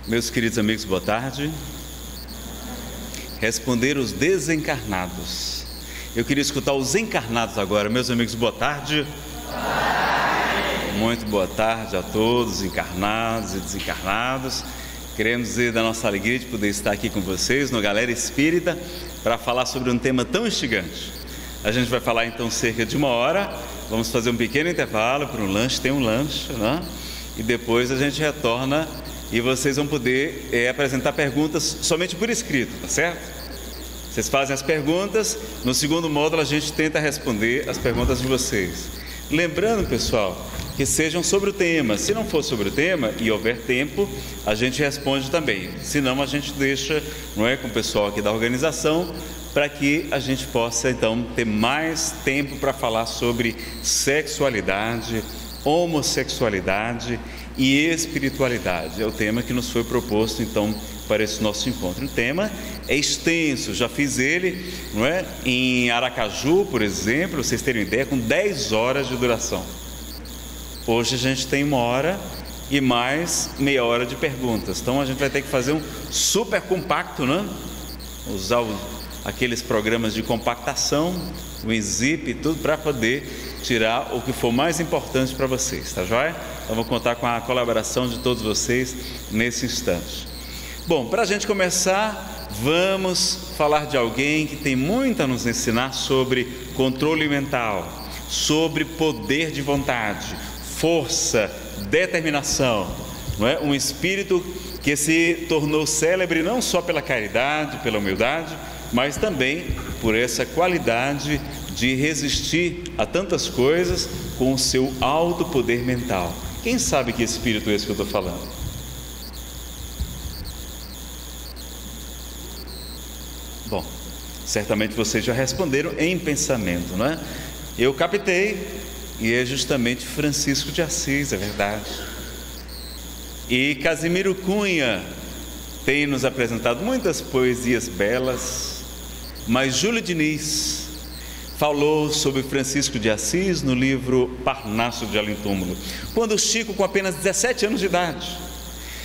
Meus queridos amigos, boa tarde. Responder os desencarnados. Eu queria escutar os encarnados agora. Meus amigos, boa tarde. Muito boa tarde a todos, encarnados e desencarnados. Queremos dizer da nossa alegria de poder estar aqui com vocês no Galera Espírita para falar sobre um tema tão instigante. A gente vai falar então cerca de 1 hora. Vamos fazer um pequeno intervalo para um lanche, tem um lanche, né? E depois a gente retorna e vocês vão poder apresentar perguntas somente por escrito, tá certo? Vocês fazem as perguntas, no segundo módulo a gente tenta responder as perguntas de vocês. Lembrando, pessoal, que sejam sobre o tema. Se não for sobre o tema e houver tempo, a gente responde também. Se não, a gente deixa, não é, com o pessoal aqui da organização, para que a gente possa então ter mais tempo para falar sobre sexualidade, homossexualidade e espiritualidade. É o tema que nos foi proposto então para esse nosso encontro. O tema é extenso, já fiz ele, não é? Em Aracaju, por exemplo, para vocês terem ideia, com 10 horas de duração. Hoje a gente tem 1 hora e mais meia hora de perguntas. Então a gente vai ter que fazer um super compacto, né? Usar aqueles programas de compactação, o zip e tudo, para poder tirar o que for mais importante para vocês, tá joia? Então vou contar com a colaboração de todos vocês nesse instante. Bom, para a gente começar, vamos falar de alguém que tem muito a nos ensinar sobre controle mental, sobre poder de vontade, força, determinação, não é? Um espírito que se tornou célebre não só pela caridade, pela humildade, mas também por essa qualidade de resistir a tantas coisas com o seu alto poder mental. Quem sabe que espírito é esse que eu estou falando? Bom, certamente vocês já responderam em pensamento, não é? Eu captei, e é justamente Francisco de Assis, é verdade. E Casimiro Cunha tem nos apresentado muitas poesias belas, mas Júlio Diniz falou sobre Francisco de Assis no livro Parnaso de Além-Túmulo, quando Chico, com apenas 17 anos de idade,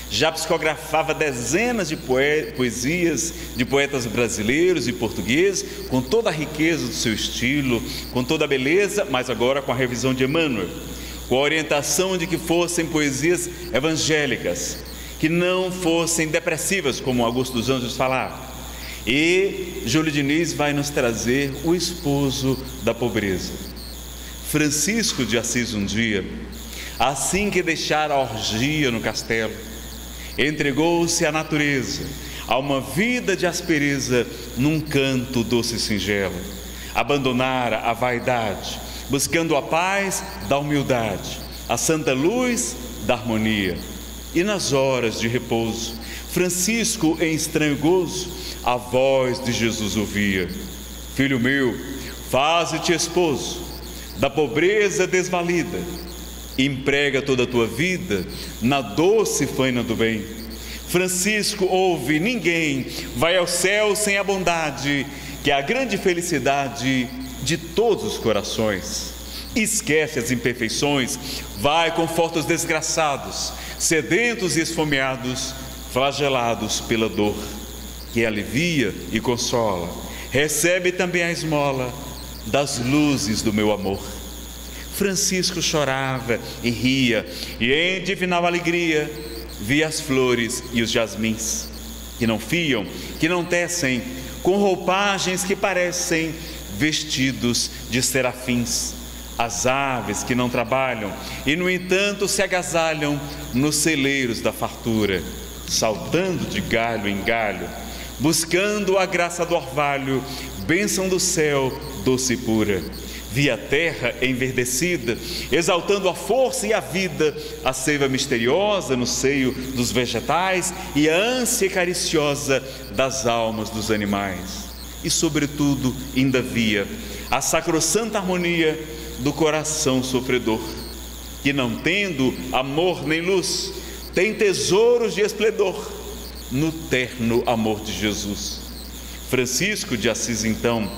já psicografava dezenas de poesias de poetas brasileiros e portugueses, com toda a riqueza do seu estilo, com toda a beleza, mas agora com a revisão de Emmanuel, com a orientação de que fossem poesias evangélicas, que não fossem depressivas, como Augusto dos Anjos falava. E Júlio Diniz vai nos trazer o esposo da pobreza. Francisco de Assis, um dia, assim que deixara a orgia no castelo, entregou-se à natureza, a uma vida de aspereza num canto doce e singelo. Abandonara a vaidade, buscando a paz da humildade, a santa luz da harmonia. E nas horas de repouso, Francisco, em estranho gozo, a voz de Jesus ouvia: filho meu, faze-te esposo da pobreza desvalida, emprega toda a tua vida na doce faina do bem. Francisco ouve: ninguém vai ao céu sem a bondade, que é a grande felicidade de todos os corações. Esquece as imperfeições, vai, conforta os desgraçados, sedentos e esfomeados, flagelados pela dor, que alivia e consola. Recebe também a esmola das luzes do meu amor. Francisco chorava e ria, e em divinal alegria via as flores e os jasmins, que não fiam, que não tecem, com roupagens que parecem vestidos de serafins, as aves que não trabalham e no entanto se agasalham nos celeiros da fartura, saltando de galho em galho, buscando a graça do orvalho, bênção do céu doce e pura. Via a terra enverdecida, exaltando a força e a vida, a seiva misteriosa no seio dos vegetais e a ânsia cariciosa das almas dos animais. E sobretudo ainda via a sacrossanta harmonia do coração sofredor, que não tendo amor nem luz, tem tesouros de esplendor no terno amor de Jesus. Francisco de Assis então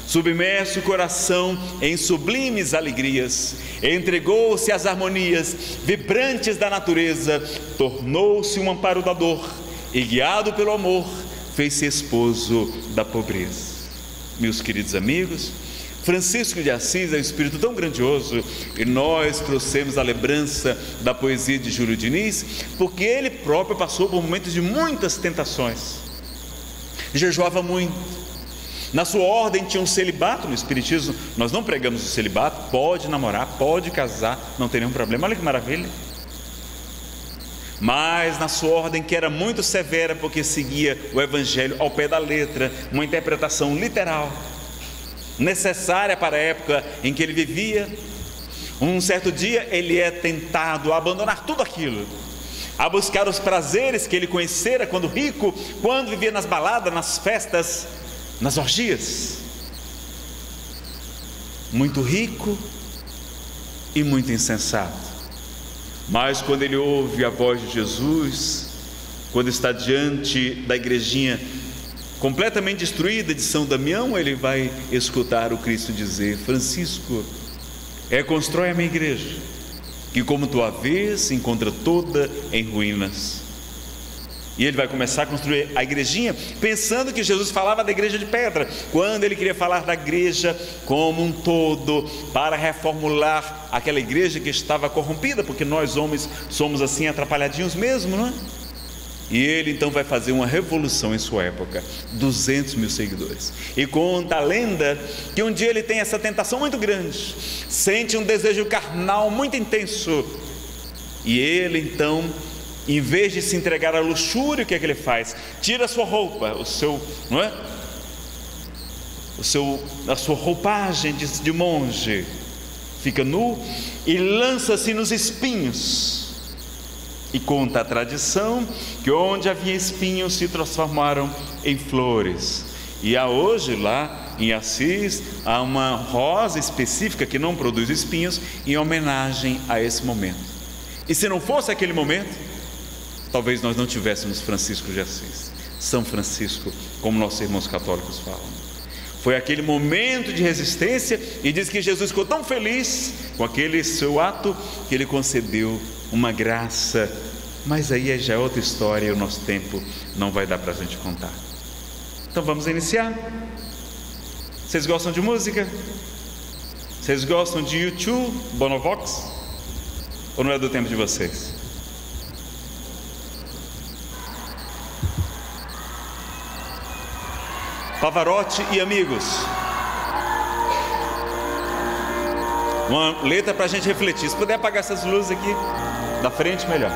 Submerso o coração em sublimes alegrias, entregou-se às harmonias vibrantes da natureza, tornou-se um amparo da dor e, guiado pelo amor, fez-se esposo da pobreza. Meus queridos amigos, Francisco de Assis é um espírito tão grandioso, e nós trouxemos a lembrança da poesia de Júlio Diniz, porque ele próprio passou por momentos de muitas tentações, jejuava muito. Na sua ordem tinha um celibato. No Espiritismo nós não pregamos o celibato, pode namorar, pode casar, não tem nenhum problema, olha que maravilha. Mas na sua ordem, que era muito severa, porque seguia o Evangelho ao pé da letra, uma interpretação literal, necessária para a época em que ele vivia, um certo dia ele é tentado a abandonar tudo aquilo, a buscar os prazeres que ele conhecera quando rico, quando vivia nas baladas, nas festas, nas orgias. Muito rico e muito insensato. Mas quando ele ouve a voz de Jesus, quando está diante da igrejinha completamente destruída de São Damião, ele vai escutar o Cristo dizer: Francisco, constrói a minha igreja, que como tu a vês, se encontra toda em ruínas. E ele vai começar a construir a igrejinha, pensando que Jesus falava da igreja de pedra, quando ele queria falar da igreja como um todo, para reformular aquela igreja que estava corrompida, porque nós homens somos assim atrapalhadinhos mesmo, não é? E ele então vai fazer uma revolução em sua época, 200 mil seguidores. E conta a lenda que um dia ele tem essa tentação muito grande, sente um desejo carnal muito intenso, e ele então, em vez de se entregar à luxúria, o que é que ele faz? Tira a sua roupa, a sua roupagem de monge, fica nu e lança-se nos espinhos. E conta a tradição que onde havia espinhos se transformaram em flores. E há hoje lá em Assis, há uma rosa específica que não produz espinhos, em homenagem a esse momento. E se não fosse aquele momento, talvez nós não tivéssemos Francisco de Assis, São Francisco, como nossos irmãos católicos falam. Foi aquele momento de resistência, e diz que Jesus ficou tão feliz com aquele seu ato, que ele concedeu uma graça. Mas aí já é outra história, e o nosso tempo não vai dar para a gente contar. Então vamos iniciar. Vocês gostam de música? Vocês gostam de U2, Bonovox? Ou não é do tempo de vocês? Pavarotti e Amigos. Uma letra para a gente refletir. Se puder apagar essas luzes aqui da frente, melhor.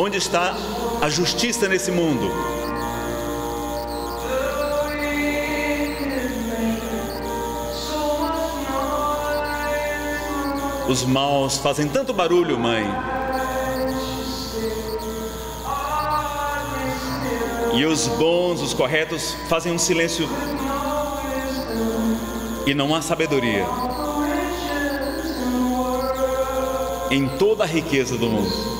Onde está a justiça nesse mundo? Os maus fazem tanto barulho, mãe, e os bons, os corretos, fazem um silêncio, e não há sabedoria em toda a riqueza do mundo.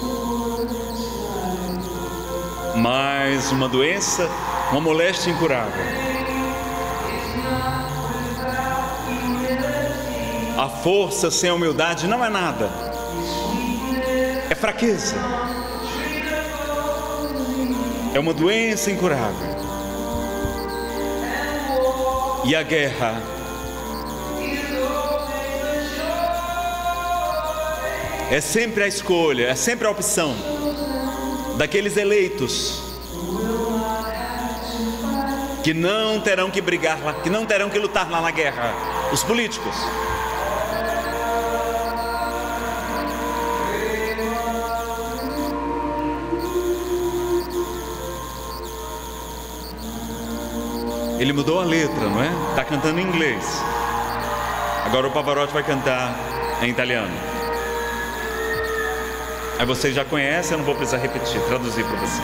Mas uma doença, uma moléstia incurável. A força sem a humildade não é nada, é fraqueza, é uma doença incurável. E a guerra é sempre a escolha, é sempre a opção daqueles eleitos que não terão que brigar lá, que não terão que lutar lá na guerra, os políticos. Ele mudou a letra, não é? Está cantando em inglês. Agora o Pavarotti vai cantar em italiano. Aí você já conhece, eu não vou precisar repetir, traduzir para você.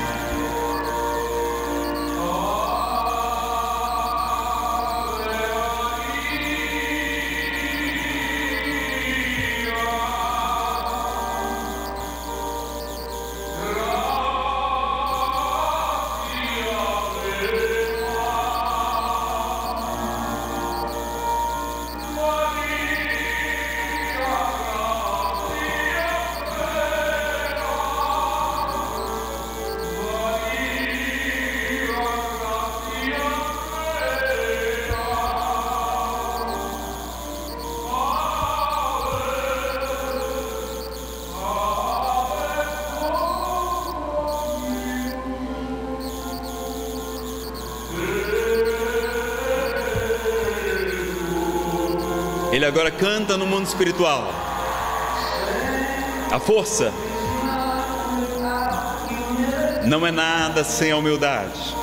Ele agora canta no mundo espiritual. A força não é nada sem a humildade.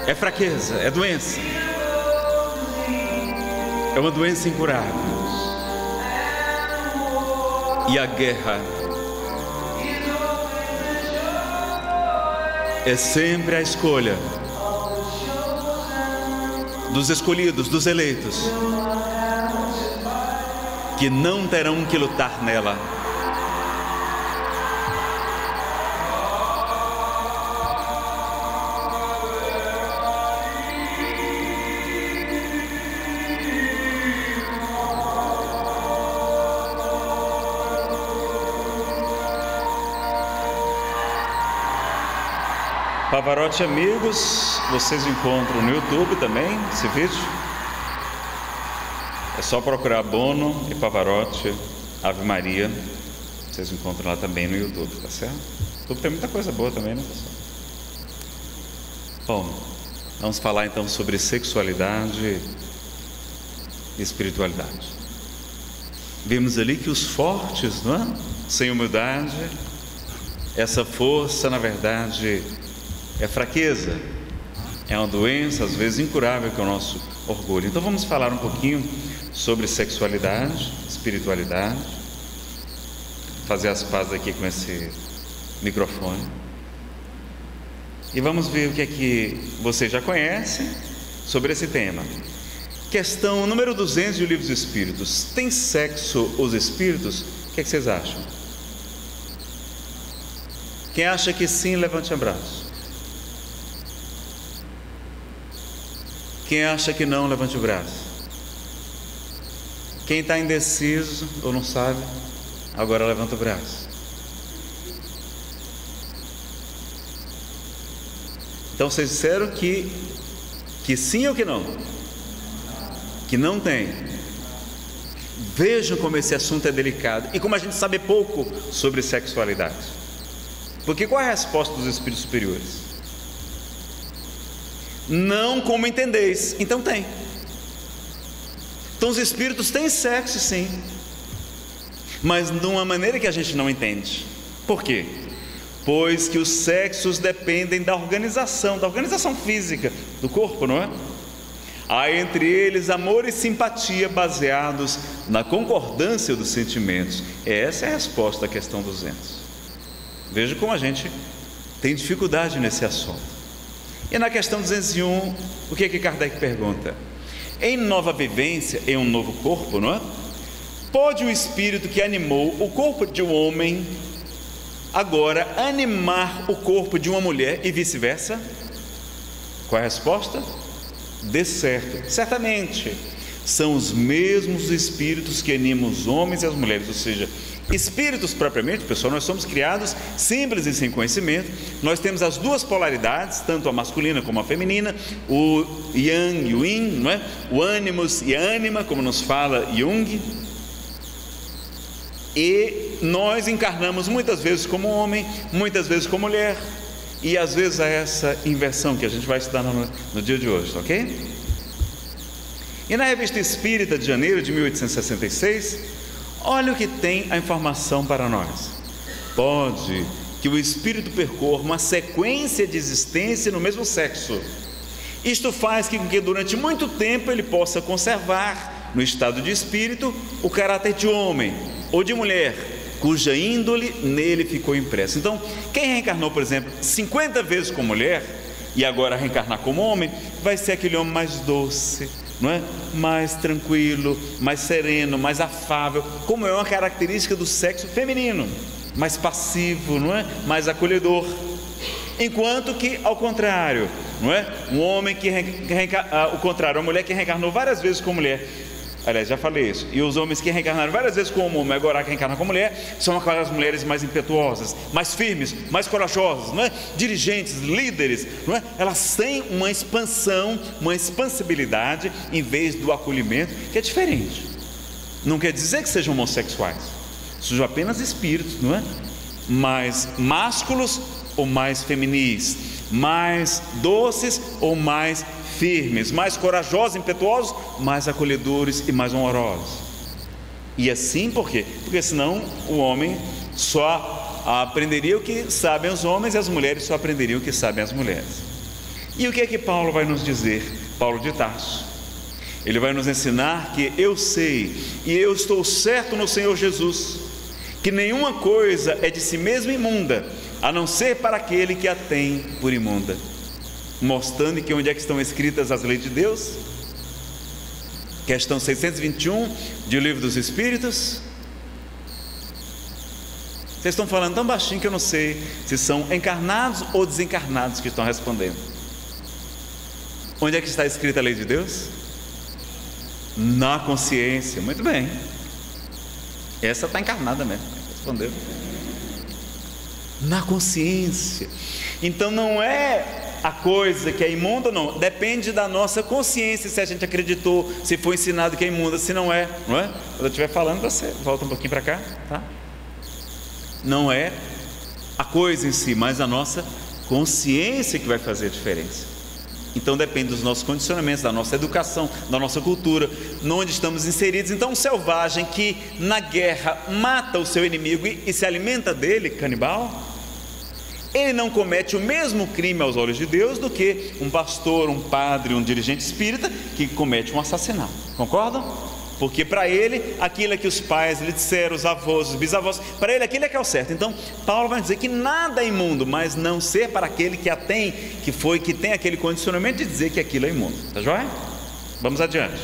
É fraqueza, é doença. É uma doença incurável. E a guerra é sempre a escolha dos escolhidos, dos eleitos, que não terão que lutar nela. Pavarotti amigos, vocês encontram no YouTube também esse vídeo. É só procurar Bono e Pavarotti, Ave Maria. Vocês encontram lá também no YouTube, tá certo? O YouTube tem muita coisa boa também, né, pessoal? Bom, vamos falar então sobre sexualidade e espiritualidade. Vimos ali que os fortes, não é? Sem humildade, essa força, na verdade, é fraqueza, é uma doença, às vezes incurável, que é o nosso orgulho. Então vamos falar um pouquinho sobre sexualidade, espiritualidade, fazer as pazes aqui com esse microfone. E vamos ver o que é que você já conhece sobre esse tema. Questão número 200 do Livro dos Espíritos. Tem sexo os espíritos? O que é que vocês acham? Quem acha que sim, levante o braço. Quem acha que não, levante o braço. Quem está indeciso ou não sabe, agora levanta o braço. Então vocês disseram que sim ou que não? Que não tem. Vejam como esse assunto é delicado e como a gente sabe pouco sobre sexualidade. Porque qual é a resposta dos espíritos superiores? Não como entendeis. Então tem. Então os espíritos têm sexo, sim, mas de uma maneira que a gente não entende. Por quê? Pois que os sexos dependem da organização física do corpo, não é? Há entre eles amor e simpatia baseados na concordância dos sentimentos. Essa é a resposta à questão 200. Veja como a gente tem dificuldade nesse assunto. E na questão 201, o que é que Kardec pergunta? Em nova vivência, em um novo corpo, não é? Pode o espírito que animou o corpo de um homem agora animar o corpo de uma mulher e vice-versa? Qual é a resposta? De certo, certamente são os mesmos espíritos que animam os homens e as mulheres, ou seja, espíritos propriamente, pessoal, nós somos criados simples e sem conhecimento. Nós temos as duas polaridades, tanto a masculina como a feminina, o yang e o yin, não é? O ânimos e a ânima, como nos fala Jung. E nós encarnamos muitas vezes como homem, muitas vezes como mulher, e às vezes há essa inversão que a gente vai estudar no dia de hoje, ok? E na Revista Espírita de janeiro de 1866, olha o que tem a informação para nós. Pode que o espírito percorra uma sequência de existência no mesmo sexo. Isto faz com que durante muito tempo ele possa conservar no estado de espírito o caráter de homem ou de mulher, cuja índole nele ficou impressa. Então, quem reencarnou, por exemplo, 50 vezes como mulher e agora reencarnar como homem, vai ser aquele homem mais doce, não é? Mais tranquilo, mais sereno, mais afável, como é uma característica do sexo feminino, mais passivo, não é? Mais acolhedor. Enquanto que, ao contrário, não é? Um homem que o contrário, uma mulher que reencarnou várias vezes como mulher, aliás, já falei isso, e os homens que reencarnaram várias vezes como homem, agora que reencarnam como mulher, são aquelas mulheres mais impetuosas, mais firmes, mais corajosas, não é? Dirigentes, líderes, não é? Elas têm uma expansão, uma expansibilidade, em vez do acolhimento, que é diferente. Não quer dizer que sejam homossexuais, sejam apenas espíritos, não é? Mais másculos ou mais feminis, mais doces ou mais firmes, mais corajosos, impetuosos, mais acolhedores e mais honrosos. E assim por quê? Porque senão o homem só aprenderia o que sabem os homens e as mulheres só aprenderiam o que sabem as mulheres. E o que é que Paulo vai nos dizer? Paulo de Tarso. Ele vai nos ensinar que eu sei e eu estou certo no Senhor Jesus, que nenhuma coisa é de si mesma imunda, a não ser para aquele que a tem por imunda. Mostrando que onde é que estão escritas as leis de Deus? Questão 621 de O Livro dos Espíritos. Vocês estão falando tão baixinho que eu não sei se são encarnados ou desencarnados que estão respondendo. Onde é que está escrita a lei de Deus? Na consciência. Muito bem. Essa está encarnada mesmo. Respondeu. Na consciência. Então não é a coisa que é imunda, não. Depende da nossa consciência, se a gente acreditou, se foi ensinado que é imunda, se não é, não é? Quando eu estiver falando, você volta um pouquinho para cá, tá? Não é a coisa em si, mas a nossa consciência que vai fazer a diferença. Então depende dos nossos condicionamentos, da nossa educação, da nossa cultura, onde estamos inseridos. Então um selvagem que na guerra mata o seu inimigo e se alimenta dele, canibal, ele não comete o mesmo crime aos olhos de Deus do que um pastor, um padre, um dirigente espírita que comete um assassinato. Concordam? Porque para ele, aquilo é que os pais lhe disseram, os avós, os bisavós, para ele aquilo é que é o certo. Então, Paulo vai dizer que nada é imundo, mas não ser para aquele que a tem, que tem aquele condicionamento de dizer que aquilo é imundo. Tá joia? Vamos adiante.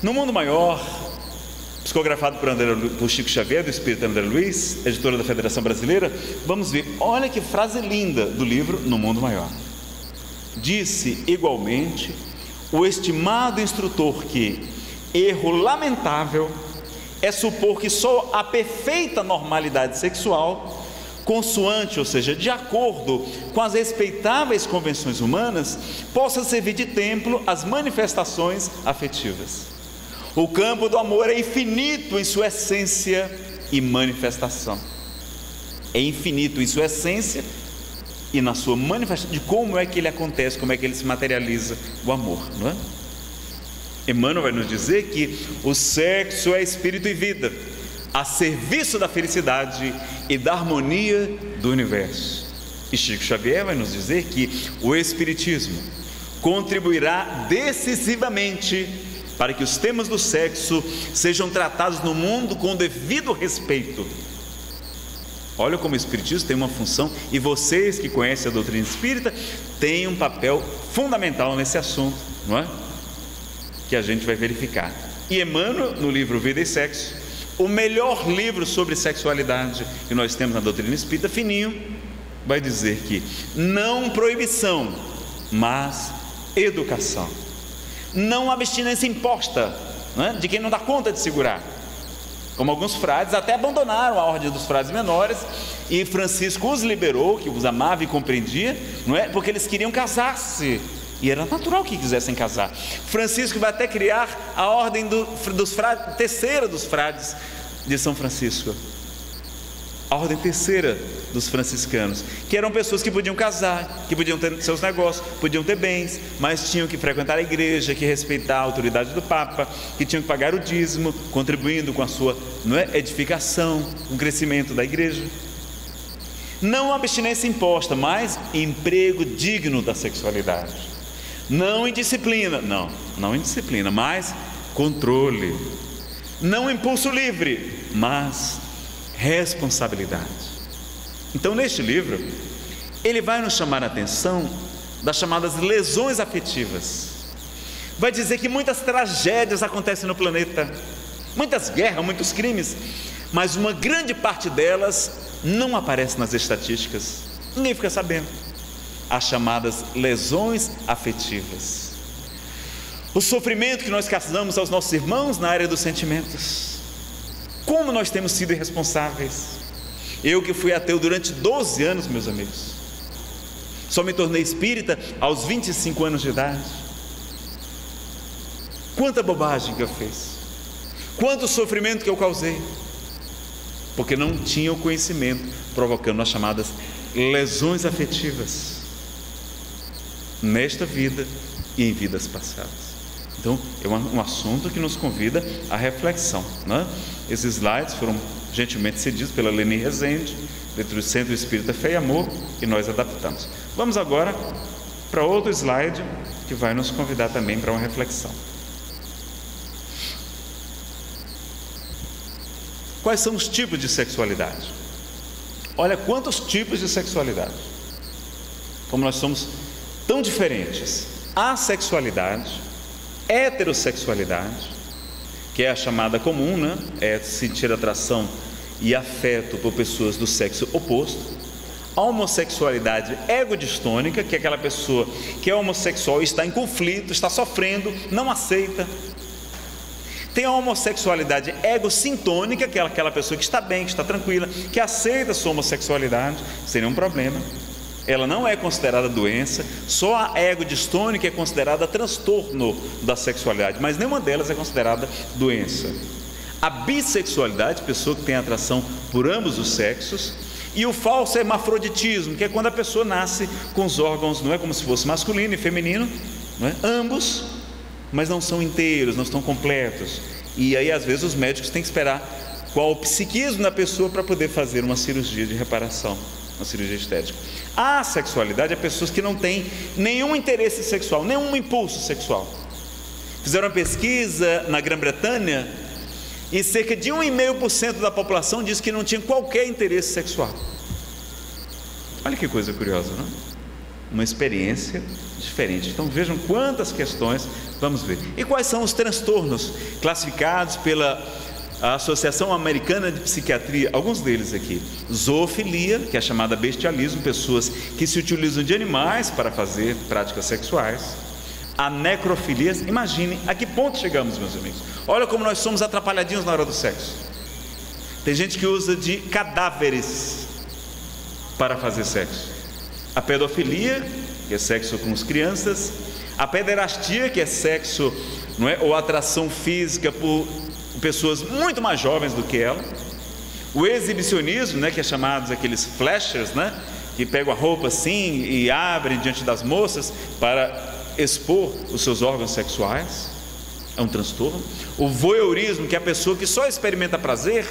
No Mundo Maior, psicografado por Chico Xavier, do Espírito André Luiz, editora da Federação Brasileira, vamos ver, olha que frase linda do livro No Mundo Maior. Disse igualmente o estimado instrutor que erro lamentável é supor que só a perfeita normalidade sexual, consoante, ou seja, de acordo com as respeitáveis convenções humanas, possa servir de templo às manifestações afetivas. O campo do amor é infinito em sua essência e manifestação. É infinito em sua essência e na sua manifestação, de como é que ele acontece, como é que ele se materializa, o amor, não é? Emmanuel vai nos dizer que o sexo é espírito e vida, a serviço da felicidade e da harmonia do universo. E Chico Xavier vai nos dizer que o espiritismo contribuirá decisivamente para que os temas do sexo sejam tratados no mundo com devido respeito. Olha como o espiritismo tem uma função, e vocês que conhecem a doutrina espírita têm um papel fundamental nesse assunto, não é? Que a gente vai verificar. E Emmanuel, no livro Vida e Sexo, o melhor livro sobre sexualidade que nós temos na doutrina espírita, fininho, vai dizer que não proibição, mas educação. Não abstinência imposta, não é? De quem não dá conta de segurar. Como alguns frades até abandonaram a ordem dos frades menores, e Francisco os liberou, que os amava e compreendia, não é? Porque eles queriam casar-se, e era natural que quisessem casar. Francisco vai até criar a ordem dos frades, terceira dos frades de São Francisco, a ordem terceira dos franciscanos, que eram pessoas que podiam casar, que podiam ter seus negócios, podiam ter bens, mas tinham que frequentar a igreja, que respeitar a autoridade do Papa, que tinham que pagar o dízimo, contribuindo com a sua, não é, edificação, com o crescimento da igreja. Não abstinência imposta, mas emprego digno da sexualidade. Não indisciplina, não indisciplina, mas controle. Não impulso livre, mas responsabilidade. Então, neste livro, ele vai nos chamar a atenção das chamadas lesões afetivas. Vai dizer que muitas tragédias acontecem no planeta, muitas guerras, muitos crimes, mas uma grande parte delas não aparece nas estatísticas, ninguém fica sabendo. As chamadas lesões afetivas, o sofrimento que nós causamos aos nossos irmãos na área dos sentimentos. Como nós temos sido irresponsáveis. Eu que fui ateu durante 12 anos, meus amigos, só me tornei espírita aos 25 anos de idade. Quanta bobagem que eu fiz, quanto sofrimento que eu causei, porque não tinha o conhecimento, provocando as chamadas lesões afetivas nesta vida e em vidas passadas. Então, é um assunto que nos convida à reflexão, né? Esses slides foram gentilmente cedidos pela Leni Rezende, dentro do Centro Espírita Fé e Amor, e nós adaptamos. Vamos agora para outro slide que vai nos convidar também para uma reflexão. Quais são os tipos de sexualidade? Olha quantos tipos de sexualidade. Como nós somos tão diferentes. Assexualidade, heterossexualidade, que é a chamada comum, né? É sentir atração e afeto por pessoas do sexo oposto. A homossexualidade egodistônica, que é aquela pessoa que é homossexual e está em conflito, está sofrendo, não aceita. Tem a homossexualidade egocintônica, que é aquela pessoa que está bem, que está tranquila, que aceita a sua homossexualidade sem nenhum problema. Ela não é considerada doença. Só a egodistônica é considerada transtorno da sexualidade, mas nenhuma delas é considerada doença. A bissexualidade, pessoa que tem atração por ambos os sexos. E o falso hermafroditismo, que é quando a pessoa nasce com os órgãos, não é como se fosse masculino e feminino, não é? Ambos, mas não são inteiros, não estão completos. E aí às vezes os médicos têm que esperar qual o psiquismo da pessoa para poder fazer uma cirurgia de reparação, uma cirurgia estética. A sexualidade é pessoas que não têm nenhum interesse sexual, nenhum impulso sexual. Fizeram uma pesquisa na Grã-Bretanha e cerca de 1,5% da população diz que não tinha qualquer interesse sexual. Olha que coisa curiosa, não é? Uma experiência diferente. Então vejam quantas questões vamos ver. E quais são os transtornos classificados pela Associação Americana de Psiquiatria? Alguns deles aqui: zoofilia, que é chamada bestialismo, pessoas que se utilizam de animais para fazer práticas sexuais. A necrofilia, imagine a que ponto chegamos, meus amigos. Olha como nós somos atrapalhadinhos na hora do sexo. Tem gente que usa de cadáveres para fazer sexo. A pedofilia, que é sexo com as crianças. A pederastia, que é sexo, não é, ou atração física por pessoas muito mais jovens do que ela. O exibicionismo, né, que é chamado aqueles flashers, né, que pegam a roupa assim e abrem diante das moças para expor os seus órgãos sexuais. É um transtorno. O voyeurismo, que é a pessoa que só experimenta prazer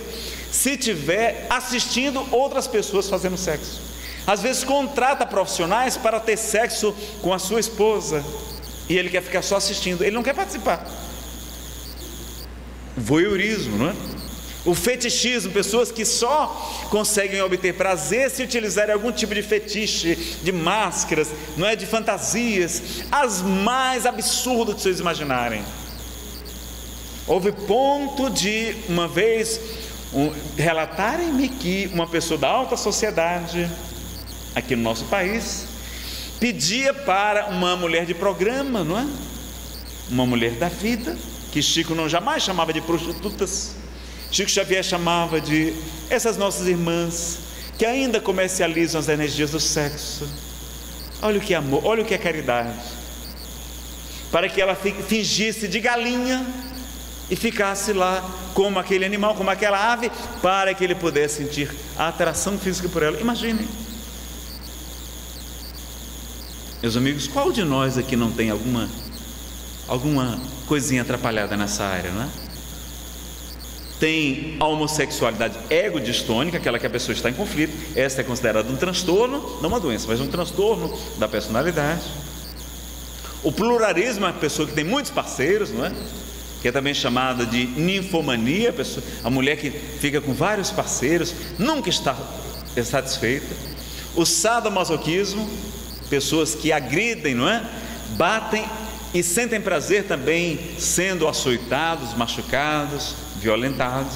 se estiver assistindo outras pessoas fazendo sexo. Às vezes contrata profissionais para ter sexo com a sua esposa e ele quer ficar só assistindo, ele não quer participar. Voyeurismo, não é? O fetichismo, pessoas que só conseguem obter prazer se utilizarem algum tipo de fetiche, de máscaras, não é, de fantasias, as mais absurdas que vocês imaginarem. Houve ponto de, uma vez, relatarem-me que uma pessoa da alta sociedade, aqui no nosso país, pedia para uma mulher de programa, não é? Uma mulher da vida, que Chico não jamais chamava de prostitutas, Chico Xavier chamava de essas nossas irmãs que ainda comercializam as energias do sexo. Olha o que é amor, olha o que é caridade. Para que ela fingisse de galinha e ficasse lá como aquele animal, como aquela ave, para que ele pudesse sentir a atração física por ela. Imaginem. Meus amigos, qual de nós aqui não tem alguma coisinha atrapalhada nessa área, não é? Tem a homossexualidade egodistônica, aquela que a pessoa está em conflito. Esta é considerada um transtorno, não uma doença, mas um transtorno da personalidade. O pluralismo é a pessoa que tem muitos parceiros, não é? que é também chamada de ninfomania, a mulher que fica com vários parceiros, nunca está satisfeita. O sadomasoquismo, pessoas que agridem, não é? Batem e sentem prazer também sendo açoitados, machucados, violentados.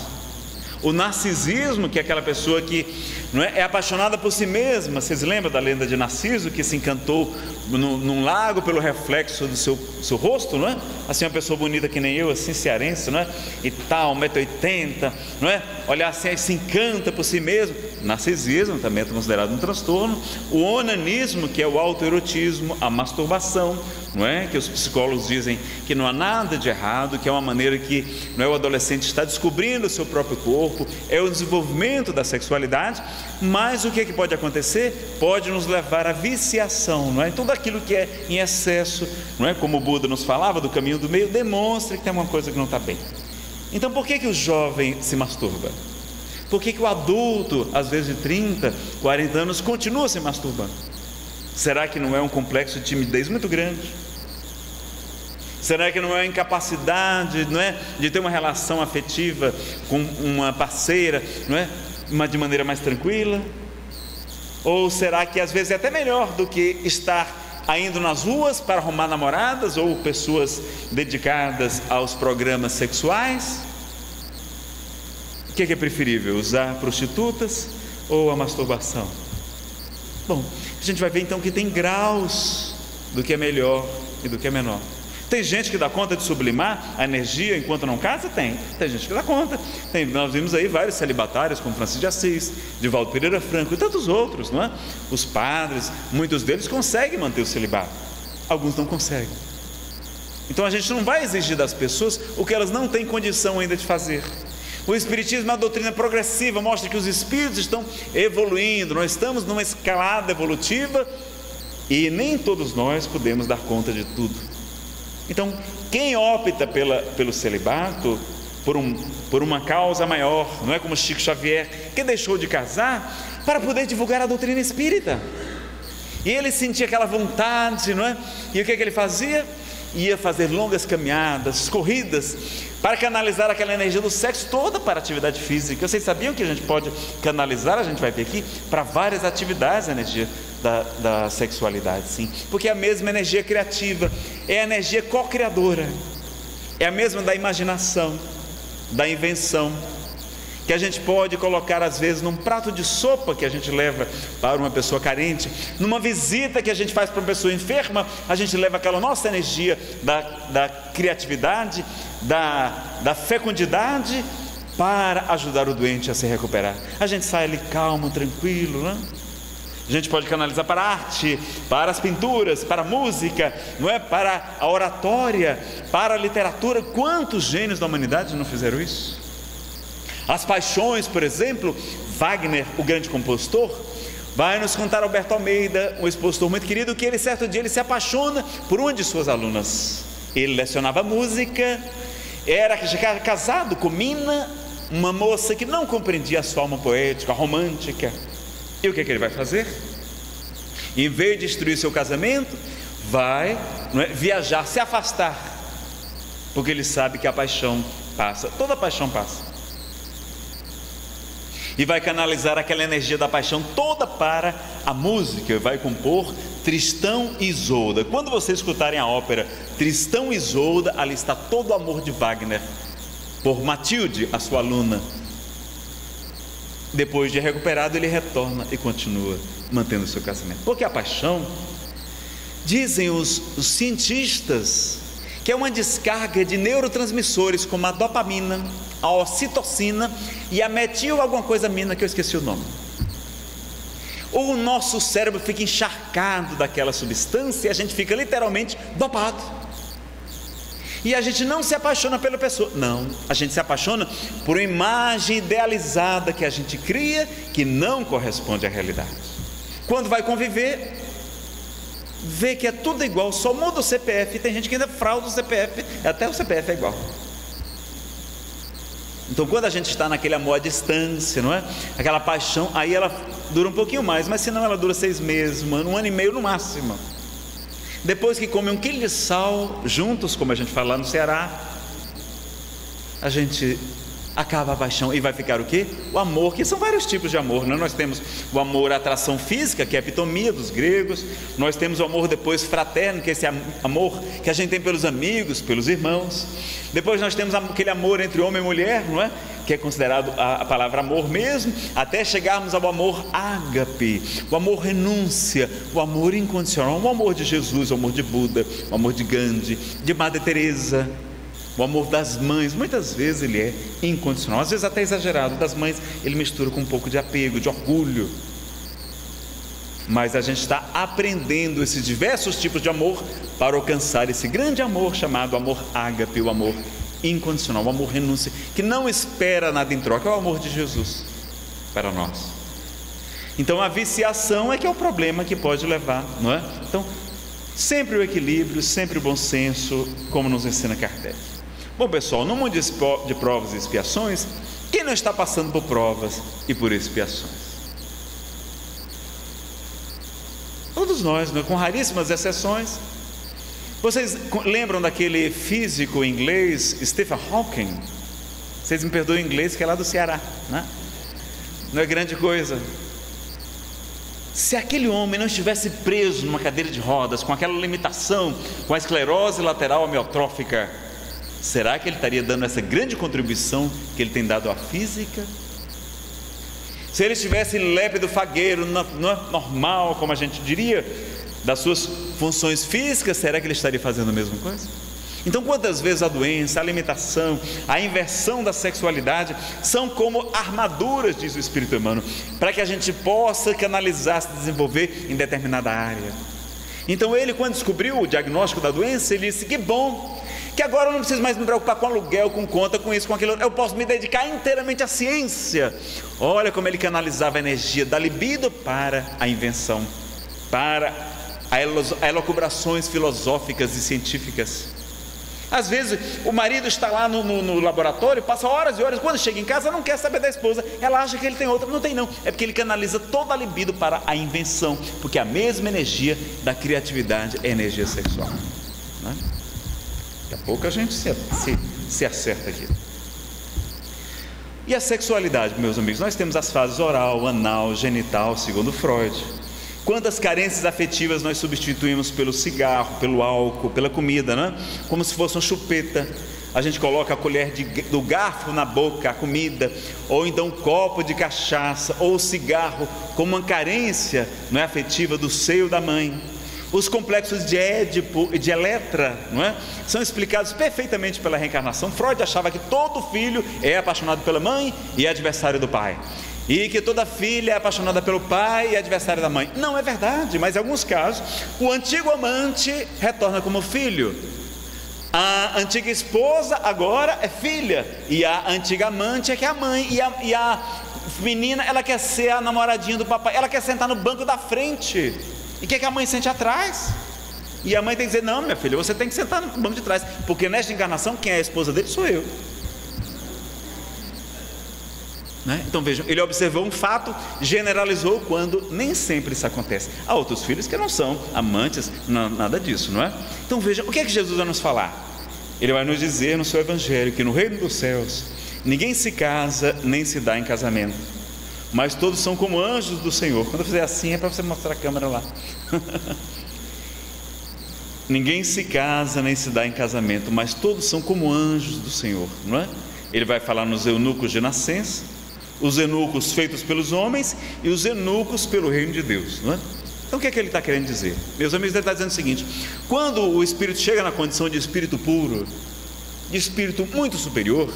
O narcisismo, que é aquela pessoa que não é apaixonada por si mesma. Vocês lembram da lenda de Narciso, que se encantou num lago pelo reflexo do seu rosto, não é? Assim, uma pessoa bonita que nem eu, assim, cearense, não é? E tal, 1,80 m, não é? Olhar assim, aí se encanta por si mesmo. Narcisismo também é considerado um transtorno. O onanismo, que é o autoerotismo, a masturbação, não é? Que os psicólogos dizem que não há nada de errado, que é uma maneira que, não é, o adolescente está descobrindo o seu próprio corpo, é o desenvolvimento da sexualidade. Mas o que é que pode acontecer? Pode nos levar à viciação, não é? Tudo aquilo que é em excesso, não é? Como o Buda nos falava do caminho do meio, demonstra que tem uma coisa que não está bem. Então por que o jovem se masturba? Por que o adulto, às vezes de 30, 40 anos, continua se masturbando? Será que não é um complexo de timidez muito grande? Será que não é a incapacidade, não é, de ter uma relação afetiva com uma parceira, não é, de maneira mais tranquila? Ou será que às vezes é até melhor do que estar indo nas ruas para arrumar namoradas ou pessoas dedicadas aos programas sexuais? O que é preferível, usar prostitutas ou a masturbação? Bom, a gente vai ver então que tem graus do que é melhor e do que é menor. Tem gente que dá conta de sublimar a energia enquanto não casa? Tem gente que dá conta. Nós vimos aí vários celibatários, como Francisco de Assis, Divaldo Pereira Franco e tantos outros, não é? Os padres, muitos deles conseguem manter o celibato, alguns não conseguem. Então a gente não vai exigir das pessoas o que elas não têm condição ainda de fazer. O Espiritismo é uma doutrina progressiva, mostra que os espíritos estão evoluindo, nós estamos numa escalada evolutiva e nem todos nós podemos dar conta de tudo. Então, quem opta pelo celibato, por uma causa maior, não é, como Chico Xavier, que deixou de casar para poder divulgar a doutrina espírita, e ele sentia aquela vontade, não é? E o que ele fazia? Ia fazer longas caminhadas, corridas, para canalizar aquela energia do sexo toda para a atividade física. Vocês sabiam que a gente pode canalizar, a gente vai ver aqui, para várias atividades a energia da sexualidade, sim, porque é a mesma energia criativa, é a energia co-criadora, é a mesma da imaginação, da invenção, que a gente pode colocar às vezes num prato de sopa que a gente leva para uma pessoa carente, numa visita que a gente faz para uma pessoa enferma, a gente leva aquela nossa energia da criatividade, da fecundidade, para ajudar o doente a se recuperar. A gente sai ali calmo, tranquilo, né? A gente pode canalizar para a arte, para as pinturas, para a música, não é? Para a oratória, para a literatura. Quantos gênios da humanidade não fizeram isso? As paixões, por exemplo, Wagner, o grande compositor, vai nos contar Alberto Almeida, um expositor muito querido, que certo dia ele se apaixona por uma de suas alunas. Ele lecionava música, era casado com Mina, uma moça que não compreendia a sua alma poética, romântica. E o que ele vai fazer? Em vez de destruir seu casamento, vai, não é, viajar, se afastar, porque ele sabe que a paixão passa, toda paixão passa, e vai canalizar aquela energia da paixão toda para a música. Vai compor Tristão e Isolda. Quando vocês escutarem a ópera Tristão e Isolda, ali está todo o amor de Wagner por Matilde, a sua aluna. Depois de recuperado, ele retorna e continua mantendo o seu casamento, porque a paixão, dizem os cientistas, que é uma descarga de neurotransmissores como a dopamina, a ocitocina e a metil alguma coisa mina, que eu esqueci o nome. O nosso cérebro fica encharcado daquela substância e a gente fica literalmente dopado. E a gente não se apaixona pela pessoa, não, a gente se apaixona por uma imagem idealizada que a gente cria, que não corresponde à realidade. Quando vai conviver, vê que é tudo igual, só muda o CPF. Tem gente que ainda frauda o CPF, até o CPF é igual. Então quando a gente está naquele amor à distância, não é? Aquela paixão, aí ela dura um pouquinho mais, mas senão ela dura 6 meses, um ano e meio no máximo. Depois que comem 1 quilo de sal juntos, como a gente fala lá no Ceará, a gente acaba a paixão e vai ficar o quê? O amor, que são vários tipos de amor, né? Nós temos o amor à atração física, que é a epitomia dos gregos. Nós temos o amor depois fraterno, que é esse amor que a gente tem pelos amigos, pelos irmãos. Depois nós temos aquele amor entre homem e mulher, não é? Que é considerado a palavra amor mesmo, até chegarmos ao amor ágape, o amor renúncia, o amor incondicional, o amor de Jesus, o amor de Buda, o amor de Gandhi, de Madre Teresa. O amor das mães, muitas vezes ele é incondicional, às vezes até exagerado. Das mães ele mistura com um pouco de apego, de orgulho. Mas a gente está aprendendo esses diversos tipos de amor para alcançar esse grande amor chamado amor ágape, o amor incondicional, o amor renúncia, que não espera nada em troca. É o amor de Jesus para nós. Então a viciação é que é o problema que pode levar, não é? Então sempre o equilíbrio, sempre o bom senso, como nos ensina Kardec. Bom, pessoal, no mundo de provas e expiações, quem não está passando por provas e por expiações? Todos nós, né? Com raríssimas exceções. Vocês lembram daquele físico inglês Stephen Hawking? Vocês me perdoem o inglês, que é lá do Ceará, né? Não é grande coisa. Se aquele homem não estivesse preso numa cadeira de rodas, com aquela limitação, com a esclerose lateral amiotrófica, será que ele estaria dando essa grande contribuição que ele tem dado à física? Se ele estivesse lépido, fagueiro, normal, como a gente diria, das suas funções físicas, será que ele estaria fazendo a mesma coisa? Então, quantas vezes a doença, a limitação, a inversão da sexualidade são como armaduras, diz o Espírito Emmanuel, para que a gente possa canalizar, se desenvolver em determinada área. Então ele, quando descobriu o diagnóstico da doença, ele disse: que bom, que agora eu não preciso mais me preocupar com aluguel, com conta, com isso, com aquilo, eu posso me dedicar inteiramente à ciência. Olha como ele canalizava a energia da libido para a invenção, para a elucubrações filosóficas e científicas. Às vezes o marido está lá no laboratório, passa horas e horas, quando chega em casa não quer saber da esposa, ela acha que ele tem outra. Não tem não, é porque ele canaliza toda a libido para a invenção, porque a mesma energia da criatividade é energia sexual, né? Daqui a pouco a gente se acerta aqui. E a sexualidade, meus amigos, nós temos as fases oral, anal, genital, segundo Freud. Quantas carências afetivas nós substituímos pelo cigarro, pelo álcool, pela comida, né? Como se fosse uma chupeta. A gente coloca a colher do garfo na boca, a comida, ou então um copo de cachaça, ou o cigarro, como uma carência, não é, afetiva do seio da mãe. Os complexos de Édipo e de Eletra, não é, são explicados perfeitamente pela reencarnação. Freud achava que todo filho é apaixonado pela mãe e é adversário do pai, e que toda filha é apaixonada pelo pai e é adversária da mãe. Não é verdade, mas em alguns casos o antigo amante retorna como filho, a antiga esposa agora é filha, e a antiga amante é que é a mãe, e a menina, ela quer ser a namoradinha do papai, ela quer sentar no banco da frente, e quer que a mãe sente atrás, e a mãe tem que dizer: não, minha filha, você tem que sentar no banco de trás, porque nesta encarnação quem é a esposa dele sou eu, né? Então vejam, ele observou um fato, generalizou, quando nem sempre isso acontece. Há outros filhos que não são amantes, não, nada disso, não é? Então vejam, o que é que Jesus vai nos falar? Ele vai nos dizer no seu evangelho que no reino dos céus ninguém se casa nem se dá em casamento, mas todos são como anjos do Senhor. Quando eu fizer assim é para você mostrar a câmera lá. Ninguém se casa nem se dá em casamento, mas todos são como anjos do Senhor, não é? Ele vai falar nos eunucos de nascença, os eunucos feitos pelos homens e os eunucos pelo reino de Deus, não é? Então o que é que ele está querendo dizer? Meus amigos, ele está dizendo o seguinte: quando o espírito chega na condição de espírito puro, de espírito muito superior,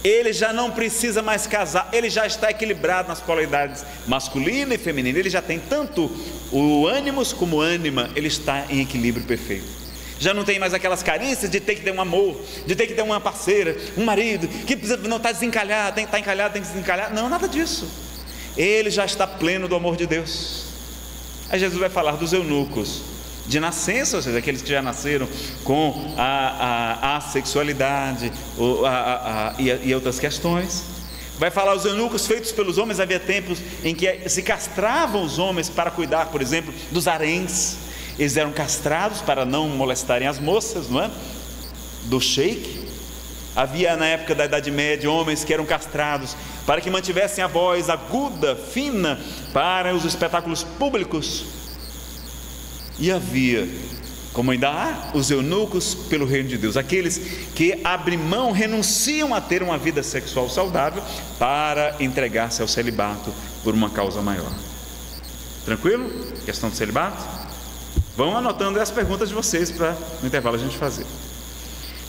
ele já não precisa mais casar, ele já está equilibrado nas polaridades masculina e feminina, ele já tem tanto o ânimos como ânima, ele está em equilíbrio perfeito. Já não tem mais aquelas carências de ter que ter um amor, de ter que ter uma parceira, um marido que precisa, não está desencalhado, tem que estar encalhado, tem que desencalhar. Não, nada disso. Ele já está pleno do amor de Deus. Aí Jesus vai falar dos eunucos de nascença, ou seja, aqueles que já nasceram com a sexualidade e outras questões. Vai falar os eunucos feitos pelos homens. Havia tempos em que se castravam os homens para cuidar, por exemplo, dos haréns. Eles eram castrados para não molestarem as moças, não é? Do sheik. Havia na época da Idade Média homens que eram castrados para que mantivessem a voz aguda, fina, para os espetáculos públicos. E havia, como ainda há, os eunucos pelo reino de Deus, aqueles que abrem mão, renunciam a ter uma vida sexual saudável para entregar-se ao celibato por uma causa maior. Tranquilo? Questão do celibato? Vão anotando as perguntas de vocês para no intervalo a gente fazer.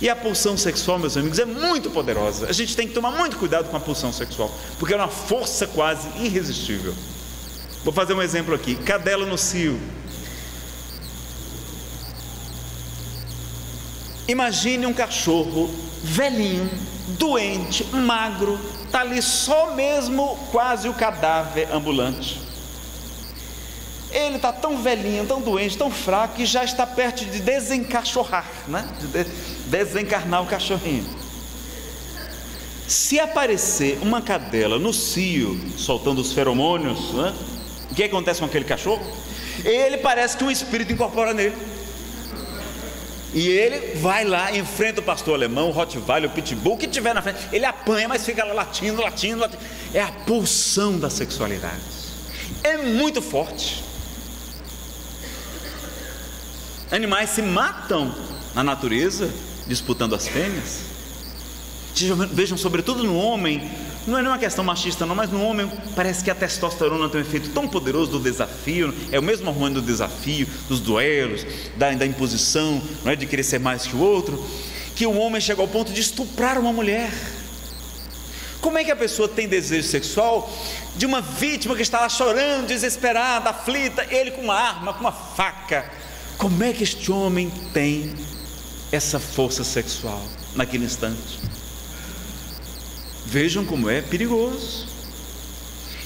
E a pulsão sexual, meus amigos, é muito poderosa. A gente tem que tomar muito cuidado com a pulsão sexual, porque é uma força quase irresistível. Vou fazer um exemplo aqui. Cadela no cio. Imagine um cachorro velhinho, doente, magro, está ali só mesmo quase o cadáver ambulante. Ele está tão velhinho, tão doente, tão fraco, que já está perto de desencachorrar, né? De desencarnar o cachorrinho. Se aparecer uma cadela no cio, soltando os feromônios, né? O que acontece com aquele cachorro? Ele parece que um espírito incorpora nele. E ele vai lá, enfrenta o pastor alemão, o Rottweiler, o Pitbull, o que tiver na frente. Ele apanha, mas fica lá latindo. É a pulsão da sexualidade. É muito forte. Animais se matam na natureza, disputando as fêmeas. Vejam, sobretudo no homem, não é nenhuma questão machista não, mas no homem parece que a testosterona tem um efeito tão poderoso do desafio, é o mesmo hormônio do desafio, dos duelos, da imposição, não é, de querer ser mais que o outro, que o homem chega ao ponto de estuprar uma mulher. Como é que a pessoa tem desejo sexual de uma vítima que está lá chorando, desesperada, aflita, ele com uma arma, com uma faca? Como é que este homem tem essa força sexual naquele instante? Vejam como é perigoso.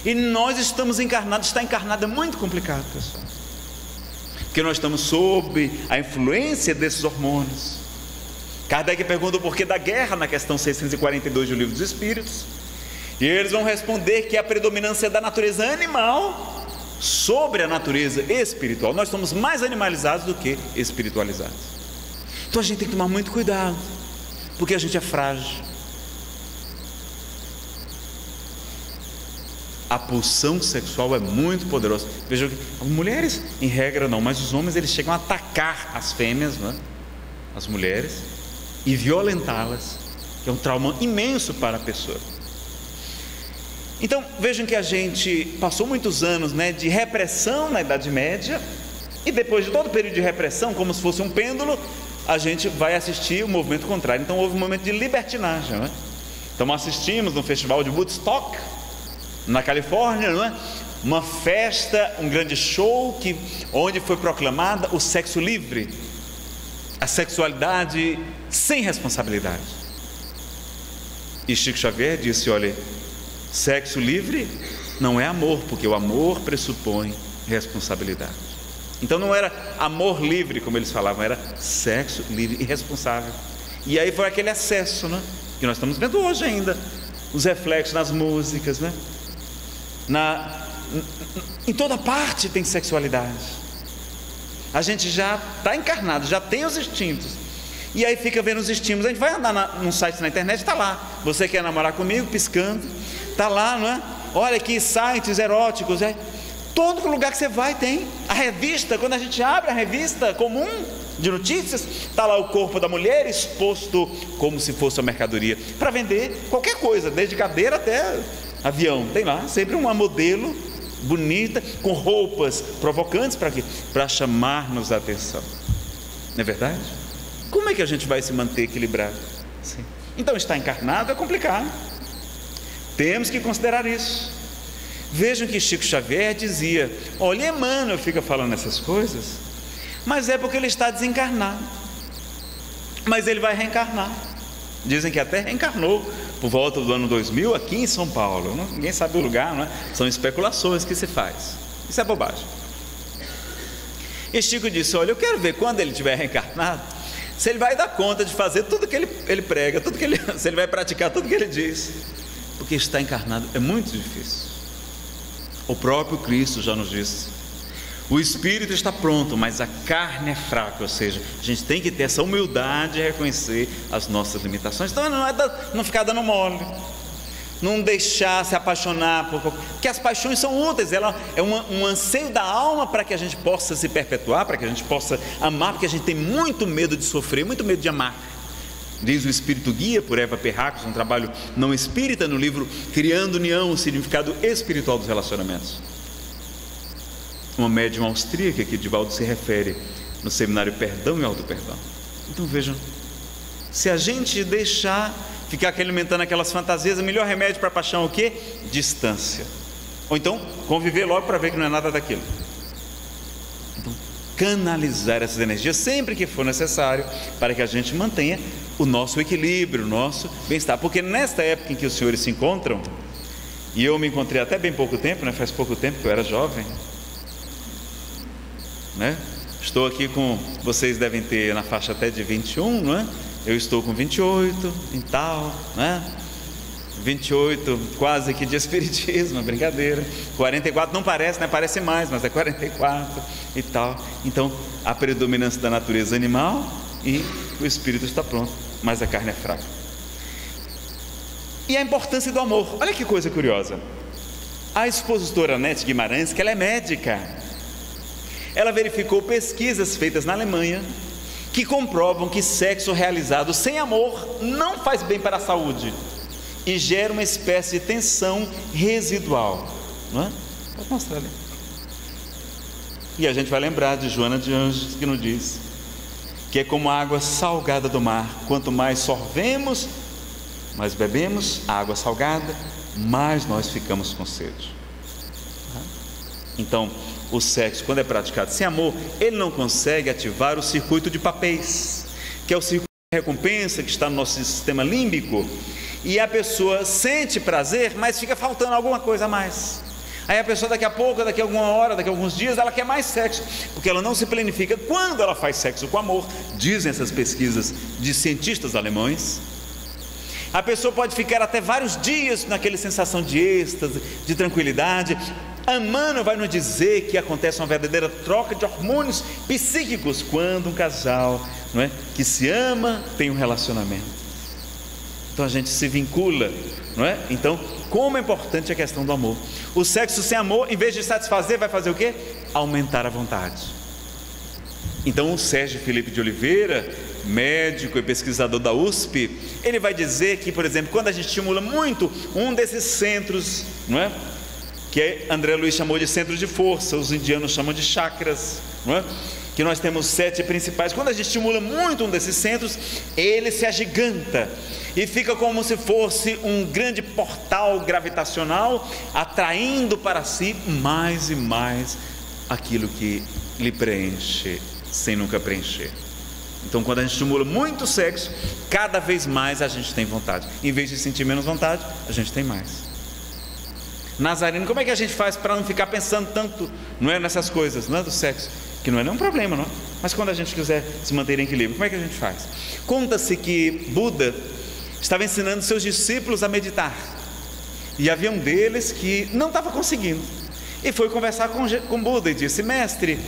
E nós estamos encarnados, estar encarnado é muito complicado, pessoal, porque nós estamos sob a influência desses hormônios. Kardec pergunta o porquê da guerra na questão 642 do Livro dos Espíritos, e eles vão responder que a predominância da natureza animal sobre a natureza espiritual. Nós somos mais animalizados do que espiritualizados. Então a gente tem que tomar muito cuidado, porque a gente é frágil. A pulsão sexual é muito poderosa. Vejam que as mulheres, em regra não, mas os homens, eles chegam a atacar as fêmeas, não é? As mulheres, e violentá-las, que é um trauma imenso para a pessoa. Então vejam que a gente passou muitos anos, né, de repressão na Idade Média, e depois de todo o período de repressão, como se fosse um pêndulo, a gente vai assistir o movimento contrário. Então houve um momento de libertinagem, não é? Então assistimos no festival de Woodstock, na Califórnia, não é? Uma festa, um grande show onde foi proclamada o sexo livre, a sexualidade sem responsabilidade. E Chico Xavier disse: olha, sexo livre não é amor, porque o amor pressupõe responsabilidade. Então não era amor livre, como eles falavam, era sexo livre e responsável. E aí foi aquele excesso, né? Que nós estamos vendo hoje ainda, os reflexos nas músicas, né? Em toda parte tem sexualidade. A gente já está encarnado, já tem os instintos, e aí fica vendo os estímulos. A gente vai andar num site na internet, está lá, você quer namorar comigo, piscando, está lá, não é? Olha aqui, sites eróticos, todo lugar que você vai tem. A revista, quando a gente abre a revista comum de notícias, está lá o corpo da mulher exposto como se fosse uma mercadoria, para vender qualquer coisa, desde cadeira até avião, tem lá sempre uma modelo bonita, com roupas provocantes, para quê? Para chamar-nos a atenção, não é verdade? Como é que a gente vai se manter equilibrado? Sim. Então estar encarnado é complicado, temos que considerar isso. Vejam que Chico Xavier dizia: olha, Emmanuel fica falando essas coisas, mas é porque ele está desencarnado, mas ele vai reencarnar. Dizem que até reencarnou por volta do ano 2000 aqui em São Paulo. Ninguém sabe o lugar, não é? São especulações que se faz. Isso é bobagem. E Chico disse: olha, eu quero ver quando ele estiver reencarnado, se ele vai dar conta de fazer tudo que ele prega, se ele vai praticar tudo que ele diz, porque estar encarnado é muito difícil. O próprio Cristo já nos disse: O espírito está pronto, mas a carne é fraca. Ou seja, a gente tem que ter essa humildade e reconhecer as nossas limitações. Então não ficar dando mole, não deixar se apaixonar porque as paixões são úteis. Ela é um anseio da alma para que a gente possa se perpetuar, para que a gente possa amar, porque a gente tem muito medo de sofrer, muito medo de amar. Diz o Espírito Guia, por Eva Perracos, um trabalho não espírita, no livro Criando União, o significado espiritual dos relacionamentos. Uma médium austríaca que Divaldo se refere no seminário Perdão e Auto-Perdão. Então vejam, se a gente deixar ficar alimentando aquelas fantasias, o melhor remédio para a paixão é o quê? Distância. Ou então conviver logo para ver que não é nada daquilo. Então, canalizar essas energias sempre que for necessário para que a gente mantenha o nosso equilíbrio, o nosso bem-estar. Porque nesta época em que os senhores se encontram, e eu me encontrei até bem pouco tempo, faz pouco tempo que eu era jovem, estou aqui com, vocês devem ter na faixa até de 21, eu estou com 28 e tal, 28 quase que de espiritismo, brincadeira. 44 não parece, parece mais, mas é 44 e tal. Então a predominância da natureza animal e o espírito está pronto, mas a carne é fraca. E a importância do amor, olha que coisa curiosa. A expositora Anete Guimarães, que ela é médica, ela verificou pesquisas feitas na Alemanha que comprovam que sexo realizado sem amor não faz bem para a saúde e gera uma espécie de tensão residual, Pode mostrar ali. E a gente vai lembrar de Joana de Anjos, que nos diz que é como a água salgada do mar: quanto mais sorvemos, mais bebemos a água salgada, mais nós ficamos com sede. Então, o sexo, quando é praticado sem amor, ele não consegue ativar o circuito de papéis, que é o circuito de recompensa que está no nosso sistema límbico, e a pessoa sente prazer, mas fica faltando alguma coisa a mais. Aí a pessoa daqui a pouco, daqui a alguma hora, daqui a alguns dias, ela quer mais sexo, porque ela não se planifica quando ela faz sexo com amor. Dizem essas pesquisas de cientistas alemães. A pessoa pode ficar até vários dias naquela sensação de êxtase, de tranquilidade. Emmanuel vai nos dizer que acontece uma verdadeira troca de hormônios psíquicos quando um casal, que se ama, tem um relacionamento. Então a gente se vincula, Então, como é importante a questão do amor. O sexo sem amor, em vez de satisfazer, vai fazer o quê? Aumentar a vontade. Então o Sérgio Felipe de Oliveira, médico e pesquisador da USP, ele vai dizer que, por exemplo, quando a gente estimula muito um desses centros, que André Luiz chamou de centros de força, os indianos chamam de chakras, que nós temos 7 principais. Quando a gente estimula muito um desses centros, ele se agiganta e fica como se fosse um grande portal gravitacional, atraindo para si mais e mais aquilo que lhe preenche, sem nunca preencher. Então, quando a gente estimula muito o sexo, cada vez mais a gente tem vontade. Em vez de sentir menos vontade, a gente tem mais. Nazareno, como é que a gente faz para não ficar pensando tanto, nessas coisas, do sexo? Que não é nenhum problema, Mas quando a gente quiser se manter em equilíbrio, como é que a gente faz? Conta-se que Buda estava ensinando seus discípulos a meditar, e havia um deles que não estava conseguindo, e foi conversar com Buda e disse: mestre,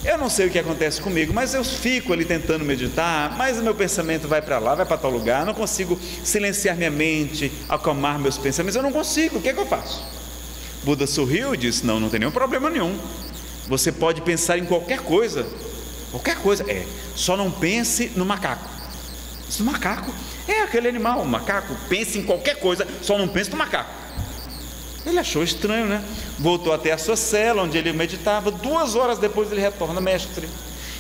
eu não sei o que acontece comigo, mas eu fico ali tentando meditar, mas o meu pensamento vai para lá, vai para tal lugar, não consigo silenciar minha mente, acalmar meus pensamentos, eu não consigo, o que é que eu faço? Buda sorriu e disse: não tem nenhum problema nenhum, você pode pensar em qualquer coisa, só não pense no macaco. Esse macaco é aquele animal, o macaco, pense em qualquer coisa, só não pense no macaco. Ele achou estranho, Voltou até a sua cela, onde ele meditava. 2 horas depois ele retorna: mestre,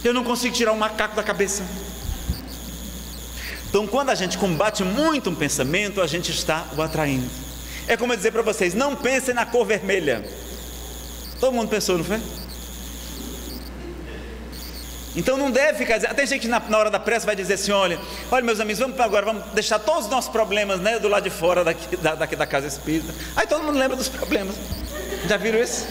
eu não consigo tirar o macaco da cabeça. Então, quando a gente combate muito um pensamento, a gente está o atraindo. É como eu dizer para vocês: não pensem na cor vermelha. Todo mundo pensou, não foi? Então não deve ficar dizendo. Tem gente que na hora da prece vai dizer assim: olha meus amigos, vamos deixar todos os nossos problemas, do lado de fora daqui da casa espírita. Aí todo mundo lembra dos problemas. Já viram isso?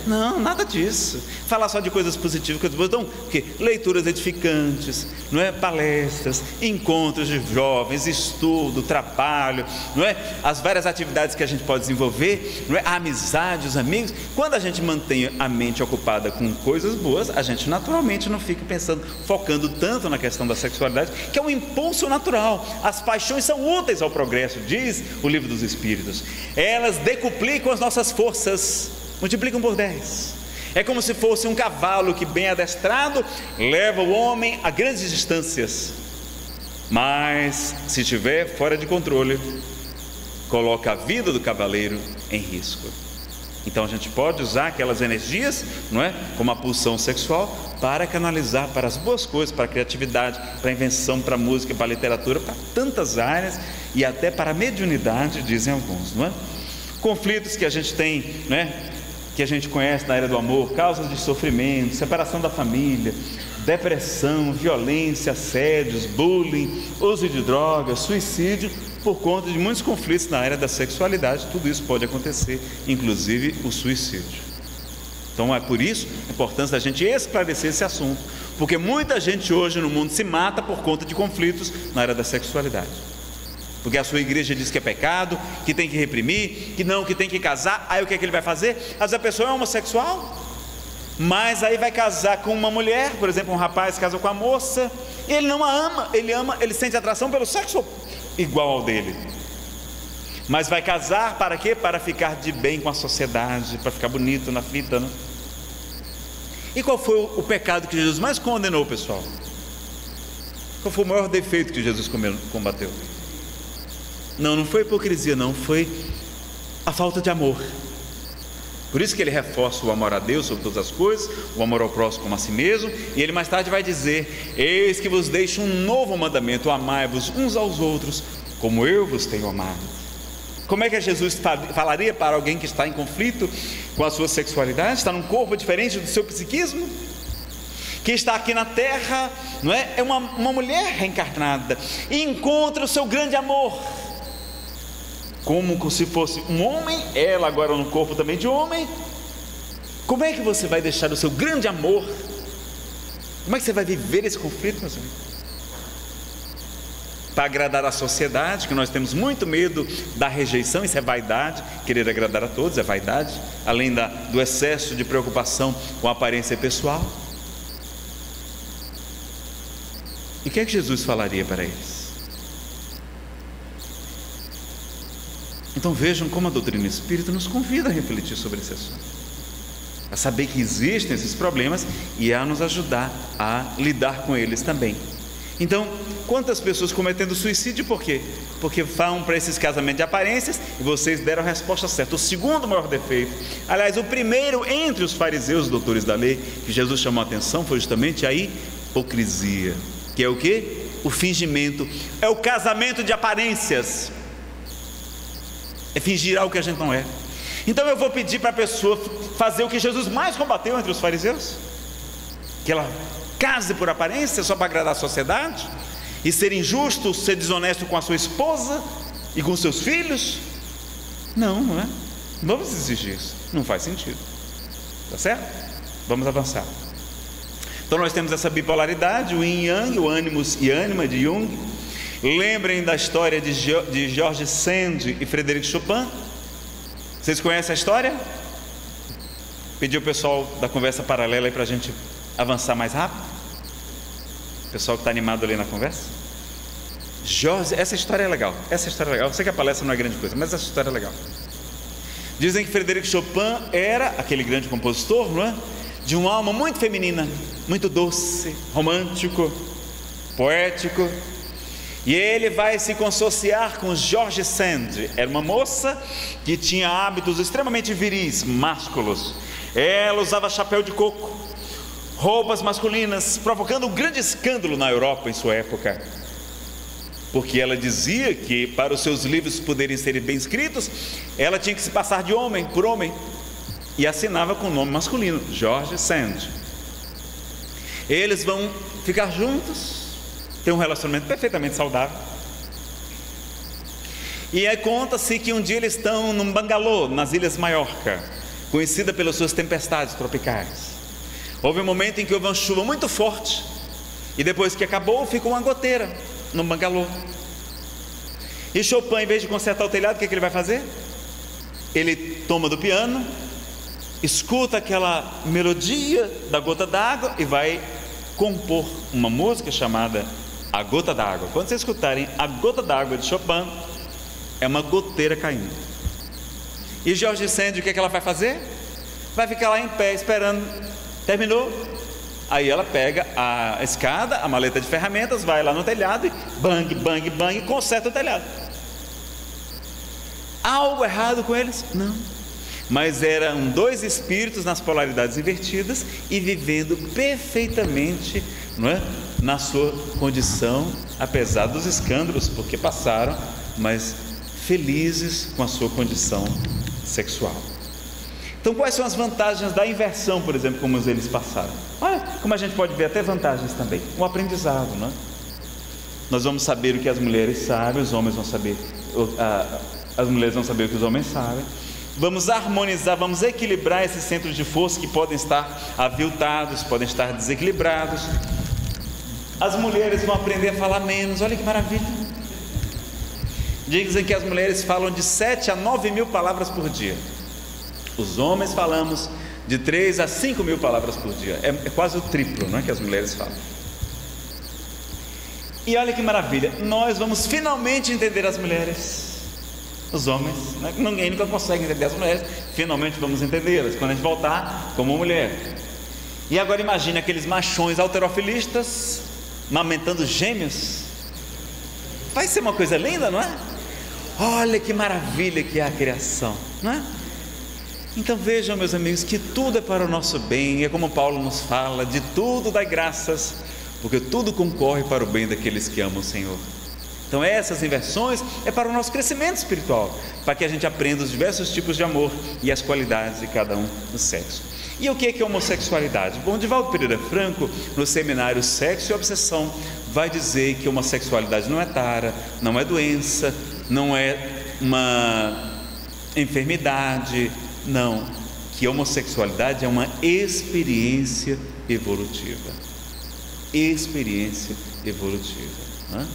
Não, nada disso. Falar só de coisas positivas, coisas boas. Então, o quê? Leituras edificantes, não é? Palestras, encontros de jovens, estudo, trabalho, não é? As várias atividades que a gente pode desenvolver, não é? A amizade, os amigos. Quando a gente mantém a mente ocupada com coisas boas, a gente naturalmente não fica pensando, focando tanto na questão da sexualidade, que é um impulso natural. As paixões são úteis ao progresso, diz o Livro dos Espíritos. Elas decuplicam as nossas forças, multiplicam por 10. É como se fosse um cavalo que, bem adestrado, leva o homem a grandes distâncias, mas se estiver fora de controle, coloca a vida do cavaleiro em risco. Então a gente pode usar aquelas energias, não é? Como a pulsão sexual, para canalizar para as boas coisas, para a criatividade, para a invenção, para a música, para a literatura, para tantas áreas, e até para a mediunidade, dizem alguns, não é? Conflitos que a gente tem, né? Que a gente conhece na era do amor, causas de sofrimento, separação da família, depressão, violência, assédios, bullying, uso de drogas, suicídio, por conta de muitos conflitos na área da sexualidade. Tudo isso pode acontecer, inclusive o suicídio. Então é por isso a importância da gente esclarecer esse assunto, porque muita gente hoje no mundo se mata por conta de conflitos na área da sexualidade, porque a sua igreja diz que é pecado, que tem que reprimir, que não, que tem que casar. Aí o que é que ele vai fazer? Às vezes a pessoa é homossexual, mas aí vai casar com uma mulher, por exemplo, um rapaz casa com a moça, e ele não a ama, ele sente atração pelo sexo igual ao dele, mas vai casar para quê? Para ficar de bem com a sociedade, para ficar bonito na fita, né? E qual foi o pecado que Jesus mais condenou, pessoal? Qual foi o maior defeito que Jesus combateu? Não foi hipocrisia, não, foi a falta de amor. Por isso que ele reforça o amor a Deus sobre todas as coisas, o amor ao próximo como a si mesmo, e ele mais tarde vai dizer: eis que vos deixo um novo mandamento, amai-vos uns aos outros, como eu vos tenho amado. Como é que Jesus falaria para alguém que está em conflito com a sua sexualidade, está num corpo diferente do seu psiquismo, que está aqui na terra, não é? É uma mulher reencarnada, e encontra o seu grande amor, como se fosse um homem, ela agora no corpo também de homem. Como é que você vai deixar o seu grande amor? Como é que você vai viver esse conflito, meus amigos? Para agradar a sociedade, que nós temos muito medo da rejeição, isso é vaidade, querer agradar a todos é vaidade, além do excesso de preocupação com a aparência pessoal. E o que é que Jesus falaria para eles? Então vejam como a doutrina espírita nos convida a refletir sobre esse assunto, a saber que existem esses problemas e a nos ajudar a lidar com eles também. Então, quantas pessoas cometendo suicídio, por quê? Porque vão para esses casamentos de aparências, e vocês deram a resposta certa. O segundo maior defeito, aliás, o primeiro entre os fariseus, os doutores da lei, que Jesus chamou a atenção, foi justamente a hipocrisia, que é o quê? O fingimento, é o casamento de aparências, é fingir algo que a gente não é. Então eu vou pedir para a pessoa fazer o que Jesus mais combateu entre os fariseus, que ela case por aparência só para agradar a sociedade, e ser injusto, ser desonesto com a sua esposa e com seus filhos. Não é? Não vamos exigir isso, não faz sentido, tá certo? Vamos avançar. Então nós temos essa bipolaridade, o yin e yang, o ânimos e ânima de Jung. Lembrem da história de George Sand e Frédéric Chopin. Vocês conhecem a história? Pedi o pessoal da conversa paralela aí para a gente avançar mais rápido. O pessoal que está animado ali na conversa. Essa história é legal. Eu sei que a palestra não é grande coisa, mas essa história é legal. Dizem que Frédéric Chopin era aquele grande compositor, não é? De uma alma muito feminina, muito doce, romântico, poético. E ele vai se consociar com George Sand. Era uma moça que tinha hábitos extremamente viris, másculos. Ela usava chapéu de coco, roupas masculinas, provocando um grande escândalo na Europa em sua época, porque ela dizia que para os seus livros poderem ser bem escritos, ela tinha que se passar de homem por homem, e assinava com o nome masculino, George Sand. Eles vão ficar juntos, ter um relacionamento perfeitamente saudável, e aí conta-se que um dia eles estão num bangalô nas Ilhas Maiorca, conhecida pelas suas tempestades tropicais. Houve um momento em que houve uma chuva muito forte, e depois que acabou, ficou uma goteira no bangalô. E Chopin, em vez de consertar o telhado, o que ele vai fazer? Ele toma do piano, escuta aquela melodia da gota d'água e vai compor uma música chamada A Gota d'Água. Quando vocês escutarem A Gota d'Água de Chopin, é uma goteira caindo. E George Sand, o que ela vai fazer? Vai ficar lá em pé esperando. Terminou? Aí ela pega a escada, a maleta de ferramentas, vai lá no telhado e bang, bang, bang, conserta o telhado. Há algo errado com eles? Não. Mas eram dois espíritos nas polaridades invertidas e vivendo perfeitamente, não é, na sua condição, apesar dos escândalos, porque passaram, mas felizes com a sua condição sexual. Então, quais são as vantagens da inversão, por exemplo, como eles passaram? Olha, como a gente pode ver até vantagens também. Um aprendizado, não é? Nós vamos saber o que as mulheres sabem, os homens vão saber, as mulheres vão saber o que os homens sabem. Vamos harmonizar, vamos equilibrar esses centros de força que podem estar aviltados, podem estar desequilibrados. As mulheres vão aprender a falar menos. Olha que maravilha. Dizem que as mulheres falam de 7 a 9 mil palavras por dia. Os homens falamos de 3 a 5 mil palavras por dia. É quase o triplo, não é, que as mulheres falam. E olha que maravilha, nós vamos finalmente entender as mulheres. Os homens, né? Ninguém nunca consegue entender as mulheres. Finalmente vamos entendê-las quando a gente voltar como mulher. E agora imagine aqueles machões halterofilistas amamentando gêmeos. Vai ser uma coisa linda, não é? Olha que maravilha que é a criação, não é? Então vejam, meus amigos, que tudo é para o nosso bem. É como Paulo nos fala: de tudo dai graças, porque tudo concorre para o bem daqueles que amam o Senhor. Então essas inversões é para o nosso crescimento espiritual, para que a gente aprenda os diversos tipos de amor e as qualidades de cada um do sexo. E o que é homossexualidade? Bom, Divaldo Pereira Franco, no seminário Sexo e Obsessão, vai dizer que homossexualidade não é tara, não é doença, não é uma enfermidade, não, que homossexualidade é uma experiência evolutiva. Experiência evolutiva, não é?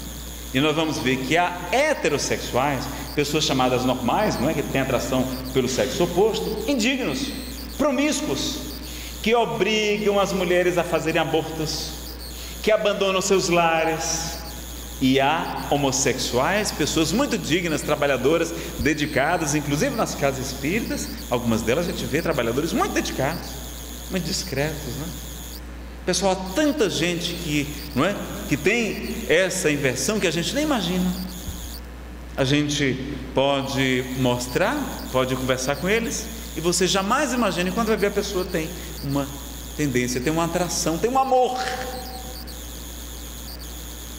E nós vamos ver que há heterossexuais, pessoas chamadas normais, não é, que têm atração pelo sexo oposto, indignos, promíscuos, que obrigam as mulheres a fazerem abortos, que abandonam seus lares. E há homossexuais, pessoas muito dignas, trabalhadoras, dedicadas, inclusive nas casas espíritas. Algumas delas a gente vê trabalhadores muito dedicados, muito discretos, não é? Pessoal, há tanta gente que, não é, que tem essa inversão que a gente nem imagina. A gente pode mostrar, pode conversar com eles, e você jamais imagina quando vai ver a pessoa tem uma tendência, tem uma atração, tem um amor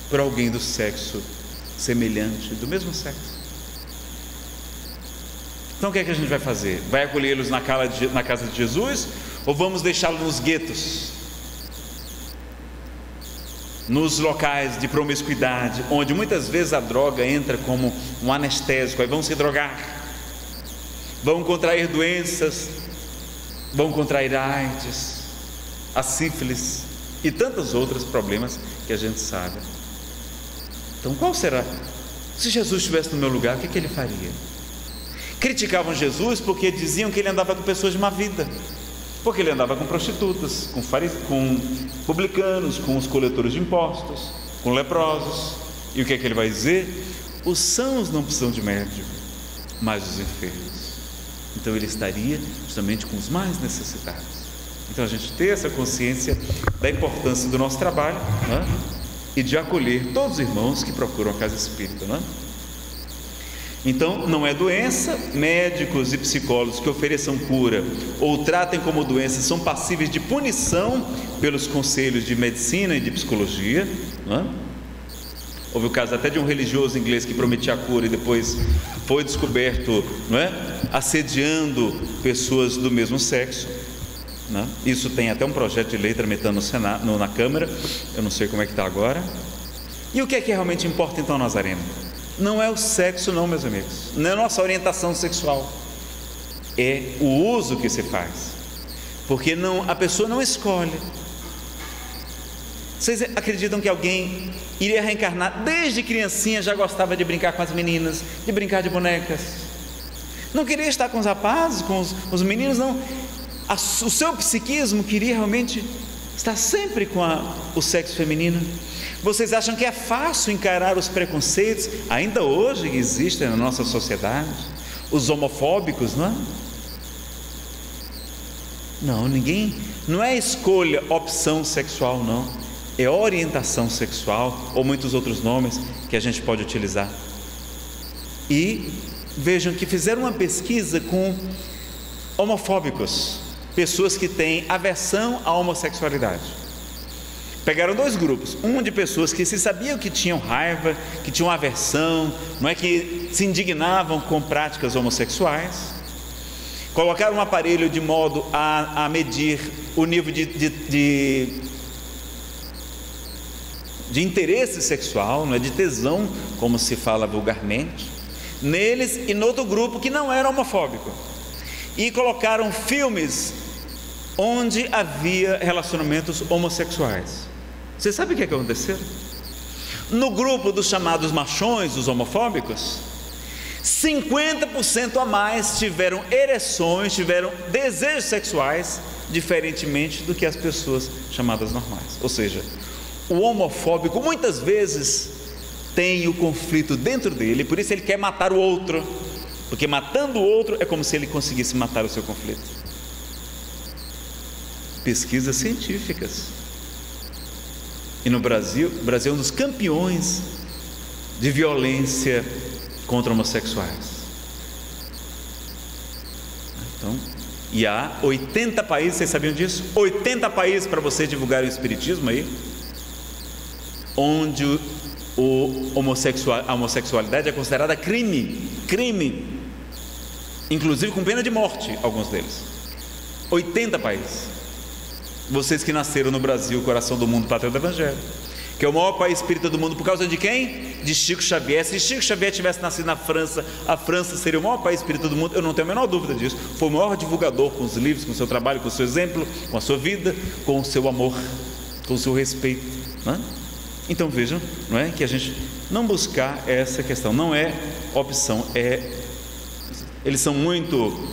por alguém do sexo semelhante, do mesmo sexo. Então o que é que a gente vai fazer? Vai acolhê-los na casa de Jesus, ou vamos deixá-los nos guetos, nos locais de promiscuidade, onde muitas vezes a droga entra como um anestésico? Aí vão se drogar, vão contrair doenças, vão contrair AIDS, a sífilis e tantos outros problemas que a gente sabe. Então qual será? Se Jesus estivesse no meu lugar, o que ele faria? Criticavam Jesus porque diziam que ele andava com pessoas de má vida, porque ele andava com prostitutas, com publicanos, com os coletores de impostos, com leprosos. E o que é que ele vai dizer? Os sãos não precisam de médico, mas os enfermos. Então ele estaria justamente com os mais necessitados. Então a gente ter essa consciência da importância do nosso trabalho, né? E de acolher todos os irmãos que procuram a casa espírita, né? Então não é doença. Médicos e psicólogos que ofereçam cura ou tratem como doença são passíveis de punição pelos conselhos de medicina e de psicologia, né? Houve o caso até de um religioso inglês que prometia a cura e depois foi descoberto, não é, assediando pessoas do mesmo sexo, né? Isso tem até um projeto de lei tramitando no Senado, na Câmara. Eu não sei como é que está agora. E o que é que realmente importa então, Nazareno? Não é o sexo não, meus amigos, não é a nossa orientação sexual. é o uso que se faz, porque a pessoa não escolhe. Vocês acreditam que alguém iria reencarnar desde criancinha, já gostava de brincar com as meninas, de brincar de bonecas, não queria estar com os rapazes, com os meninos, não? O seu psiquismo queria realmente estar sempre com o sexo feminino. Vocês acham que é fácil encarar os preconceitos, ainda hoje que existem na nossa sociedade, os homofóbicos, não é? Não, não é escolha, opção sexual, não, é orientação sexual, ou muitos outros nomes que a gente pode utilizar. E vejam que fizeram uma pesquisa com homofóbicos, pessoas que têm aversão à homossexualidade. Pegaram dois grupos, um de pessoas que se sabiam que tinham raiva, que tinham aversão, não é, que se indignavam com práticas homossexuais. Colocaram um aparelho de modo a medir o nível de interesse sexual, não é, de tesão, como se fala vulgarmente, neles, e no outro grupo que não era homofóbico. E colocaram filmes onde havia relacionamentos homossexuais. Você sabe o que aconteceu? No grupo dos chamados machões, os homofóbicos, 50% a mais tiveram ereções, tiveram desejos sexuais, diferentemente do que as pessoas chamadas normais. Ou seja, o homofóbico muitas vezes tem o conflito dentro dele, por isso ele quer matar o outro, porque matando o outro é como se ele conseguisse matar o seu conflito. Pesquisas científicas. E no Brasil, o Brasil é um dos campeões de violência contra homossexuais. Então, e há 80 países, vocês sabiam disso? 80 países para você divulgar o espiritismo aí, onde a homossexualidade é considerada crime, inclusive com pena de morte, alguns deles. 80 países. Vocês que nasceram no Brasil, coração do mundo, pátria do Evangelho, que é o maior país espírita do mundo, por causa de quem? De Chico Xavier. Se Chico Xavier tivesse nascido na França, a França seria o maior país espírita do mundo, eu não tenho a menor dúvida disso. Foi o maior divulgador com os livros, com o seu trabalho, com o seu exemplo, com a sua vida, com o seu amor, com o seu respeito, não é? Então vejam, não é, que a gente não buscar essa questão, não é opção, eles são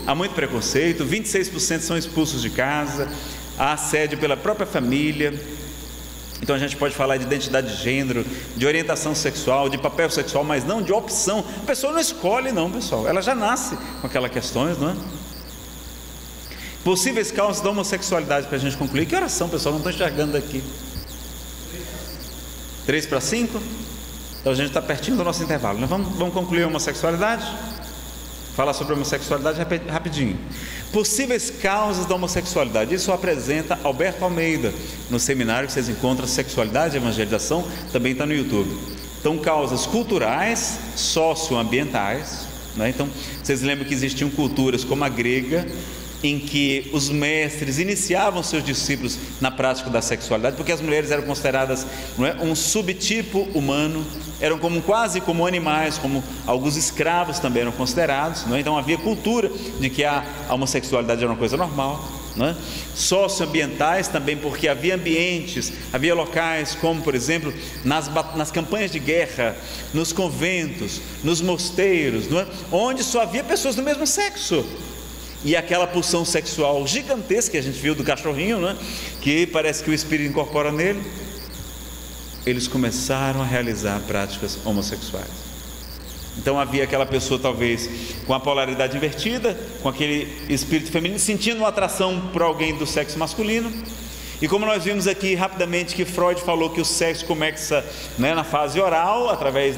há muito preconceito, 26% são expulsos de casa, há assédio pela própria família. Então a gente pode falar de identidade de gênero, de orientação sexual, de papel sexual, mas não de opção. A pessoa não escolhe não, pessoal, ela já nasce com aquelas questões, não é? Possíveis causas da homossexualidade, para a gente concluir. Que oração, pessoal, não estou enxergando aqui. 3 para 5? Então a gente está pertinho do nosso intervalo, né? Vamos concluir a homossexualidade? Falar sobre a homossexualidade rapidinho. Possíveis causas da homossexualidade. Isso apresenta Alberto Almeida no seminário que vocês encontram, Sexualidade e Evangelização, também está no YouTube. Então, causas culturais, socioambientais, né? Então, vocês lembram que existiam culturas como a grega, em que os mestres iniciavam seus discípulos na prática da sexualidade, porque as mulheres eram consideradas, não é, um subtipo humano, eram quase como animais, como alguns escravos também eram considerados, não é? Então havia cultura de que a homossexualidade era uma coisa normal, não é? Socioambientais também, porque havia ambientes, havia locais como, por exemplo, nas campanhas de guerra, nos conventos, nos mosteiros, não é? Onde só havia pessoas do mesmo sexo. E aquela pulsão sexual gigantesca que a gente viu do cachorrinho, né? Que parece que o espírito incorpora nele, eles começaram a realizar práticas homossexuais. Então havia aquela pessoa talvez com a polaridade invertida, com aquele espírito feminino, sentindo uma atração por alguém do sexo masculino. E como nós vimos aqui rapidamente que Freud falou que o sexo começa, né, na fase oral, através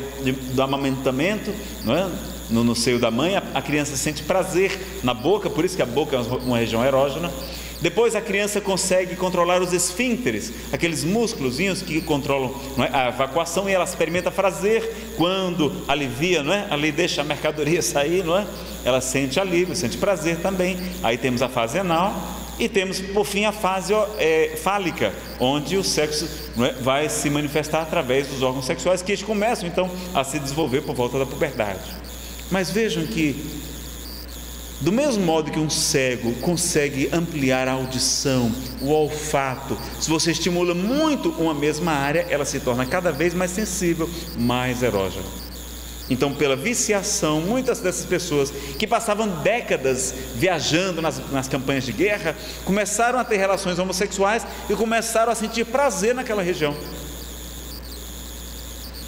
do amamentamento, não é? No seio da mãe, a criança sente prazer na boca, por isso que a boca é uma região erógena. Depois a criança consegue controlar os esfíncteres, aqueles músculozinhos que controlam, não é, a evacuação, e ela experimenta prazer quando alivia, não é? Ali deixa a mercadoria sair, não é? Ela sente alívio, sente prazer também. Aí temos a fase anal e temos por fim a fase fálica, onde o sexo, não é, vai se manifestar através dos órgãos sexuais, que eles começam então a se desenvolver por volta da puberdade. Mas vejam que Do mesmo modo que um cego consegue ampliar a audição, o olfato, se você estimula muito uma mesma área, ela se torna cada vez mais sensível, mais erógena. Então, pela viciação, muitas dessas pessoas que passavam décadas viajando nas campanhas de guerra, começaram a ter relações homossexuais e começaram a sentir prazer naquela região,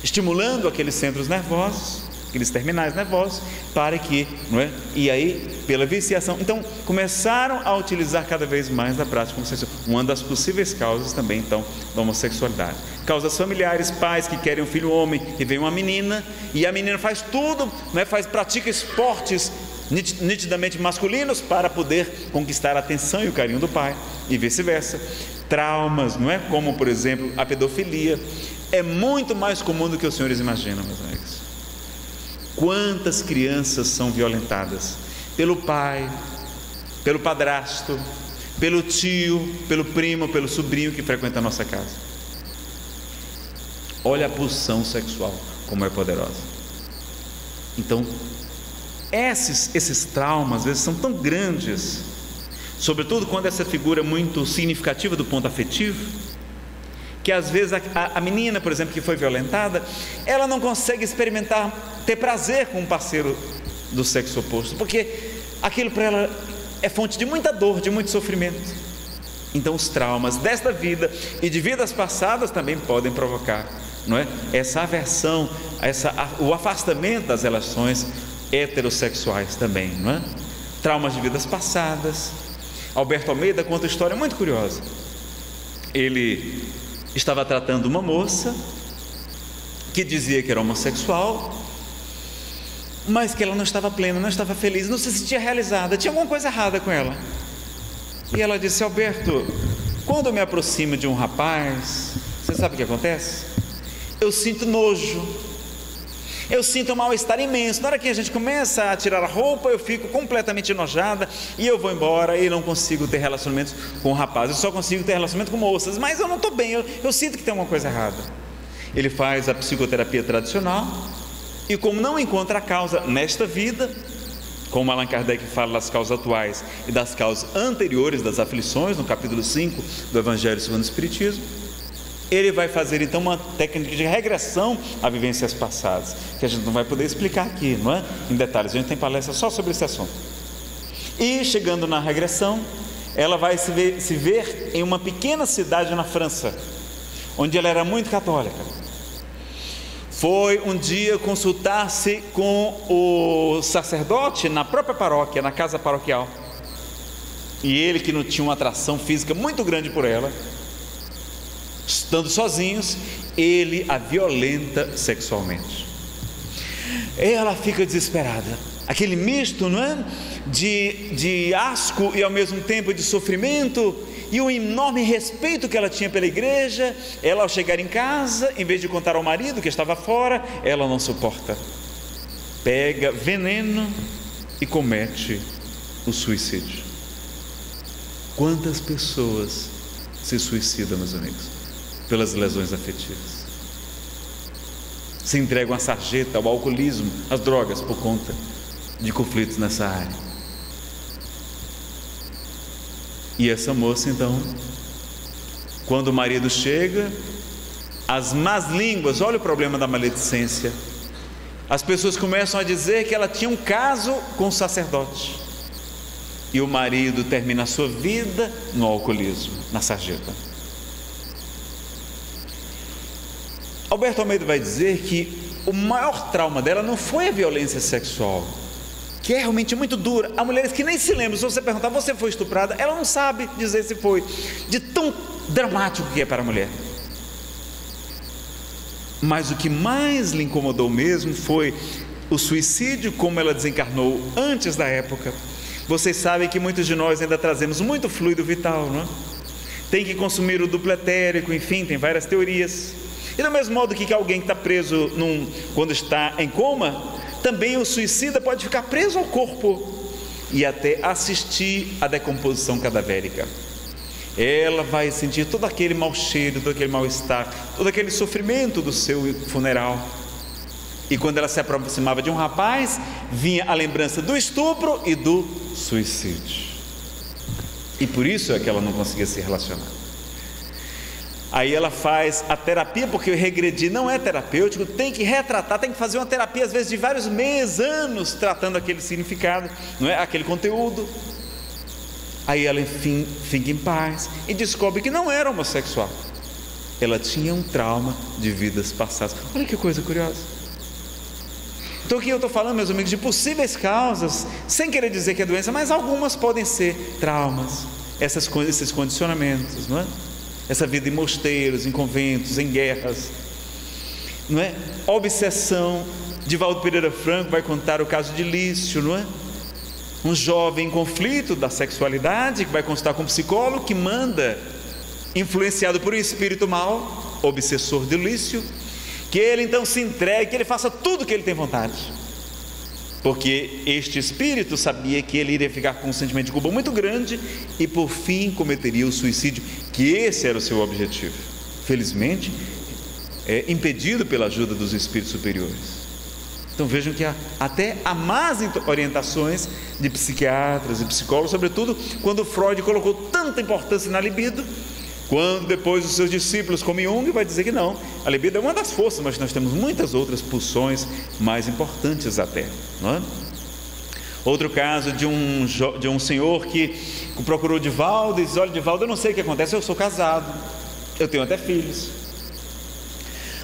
estimulando aqueles centros nervosos, aqueles terminais nervosos, para que, não é? E aí, pela viciação, então, começaram a utilizar cada vez mais da prática homossexual. Uma das possíveis causas também, então, da homossexualidade. Causas familiares, pais que querem um filho homem e vem uma menina, e a menina faz tudo, não é? Pratica esportes nitidamente masculinos para poder conquistar a atenção e o carinho do pai, e vice-versa. Traumas, não é? Como, por exemplo, a pedofilia, é muito mais comum do que os senhores imaginam, meus amigos. Quantas crianças são violentadas pelo pai, pelo padrasto, pelo tio, pelo primo, pelo sobrinho que frequenta a nossa casa. Olha a pulsão sexual, como é poderosa. Então, esses traumas, às vezes, são tão grandes, sobretudo quando essa figura é muito significativa do ponto afetivo, que às vezes a menina, por exemplo, que foi violentada, ela não consegue ter prazer com um parceiro do sexo oposto, porque aquilo para ela é fonte de muita dor, de muito sofrimento. Então os traumas desta vida e de vidas passadas também podem provocar, não é? Essa aversão, o afastamento das relações heterossexuais também, não é? Traumas de vidas passadas. Alberto Almeida conta uma história muito curiosa. Ele estava tratando uma moça que dizia que era homossexual, mas que ela não estava plena, não estava feliz, não se sentia realizada, tinha alguma coisa errada com ela. E ela disse: Alberto, quando eu me aproximo de um rapaz, você sabe o que acontece? Eu sinto nojo, eu sinto um mal-estar imenso. Na hora que a gente começa a tirar a roupa, eu fico completamente enojada e eu vou embora e não consigo ter relacionamentos com o rapaz. Eu só consigo ter relacionamento com moças, mas eu não estou bem, eu sinto que tem alguma coisa errada. Ele faz a psicoterapia tradicional e, como não encontra a causa nesta vida, como Allan Kardec fala das causas atuais e das causas anteriores das aflições, no capítulo 5 do Evangelho segundo o Espiritismo, ele vai fazer então uma técnica de regressão a vivências passadas, que a gente não vai poder explicar aqui, não é? Em detalhes, a gente tem palestra só sobre esse assunto. E chegando na regressão, ela vai se ver em uma pequena cidade na França, onde ela era muito católica. Foi um dia consultar-se com o sacerdote na própria paróquia, na casa paroquial, e ele, que não tinha uma atração física muito grande por ela, estando sozinhos, ele a violenta sexualmente. Ela fica desesperada, aquele misto, não é? De asco e ao mesmo tempo de sofrimento, e o enorme respeito que ela tinha pela igreja. Ela, ao chegar em casa, em vez de contar ao marido que estava fora, ela não suporta, pega veneno e comete o suicídio. Quantas pessoas se suicidam, meus amigos, pelas lesões afetivas? Se entregam à sarjeta, ao alcoolismo, às drogas, por conta de conflitos nessa área. E essa moça, então, quando o marido chega, as más línguas, olha o problema da maledicência, as pessoas começam a dizer que ela tinha um caso com o sacerdote, e o marido termina a sua vida no alcoolismo, na sarjeta. Alberto Almeida vai dizer que o maior trauma dela não foi a violência sexual, que é realmente muito dura. Há mulheres que nem se lembram. Se você perguntar: você foi estuprada? Ela não sabe dizer se foi, de tão dramático que é para a mulher. Mas o que mais lhe incomodou mesmo foi o suicídio, como ela desencarnou antes da época. Vocês sabem que muitos de nós ainda trazemos muito fluido vital, não é? Tem que consumir o duplo etérico, enfim, tem várias teorias. E do mesmo modo que alguém que está preso quando está em coma, também o suicida pode ficar preso ao corpo e até assistir à decomposição cadavérica. Ela vai sentir todo aquele mau cheiro, todo aquele mal-estar, todo aquele sofrimento do seu funeral. E quando ela se aproximava de um rapaz, vinha a lembrança do estupro e do suicídio. E por isso é que ela não conseguia se relacionar. Aí ela faz a terapia, porque o regredir não é terapêutico, tem que retratar, tem que fazer uma terapia às vezes de vários meses, anos, tratando aquele significado, não é? Aquele conteúdo. Aí ela enfim fica em paz e descobre que não era homossexual. Ela tinha um trauma de vidas passadas. Olha que coisa curiosa. Então aqui eu estou falando, meus amigos, de possíveis causas, sem querer dizer que é doença, mas algumas podem ser traumas, esses condicionamentos, não é? Essa vida em mosteiros, em conventos, em guerras, não é? Obsessão. Divaldo Pereira Franco vai contar o caso de Lício, não é? Um jovem em conflito da sexualidade, que vai constar com um psicólogo, que manda, influenciado por um espírito mau, obsessor de Lício, que ele então se entregue, que ele faça tudo o que ele tem vontade, porque este espírito sabia que ele iria ficar com um sentimento de culpa muito grande e por fim cometeria o suicídio, que esse era o seu objetivo. Felizmente, impedido pela ajuda dos espíritos superiores. Então vejam que até há más orientações de psiquiatras e psicólogos, sobretudo quando Freud colocou tanta importância na libido, quando depois os seus discípulos, como Jung, vai dizer que não, a libido é uma das forças, mas nós temos muitas outras pulsões mais importantes até, não é? Outro caso de um senhor que procurou Divaldo e diz: olha, Divaldo, eu não sei o que acontece, eu sou casado, eu tenho até filhos,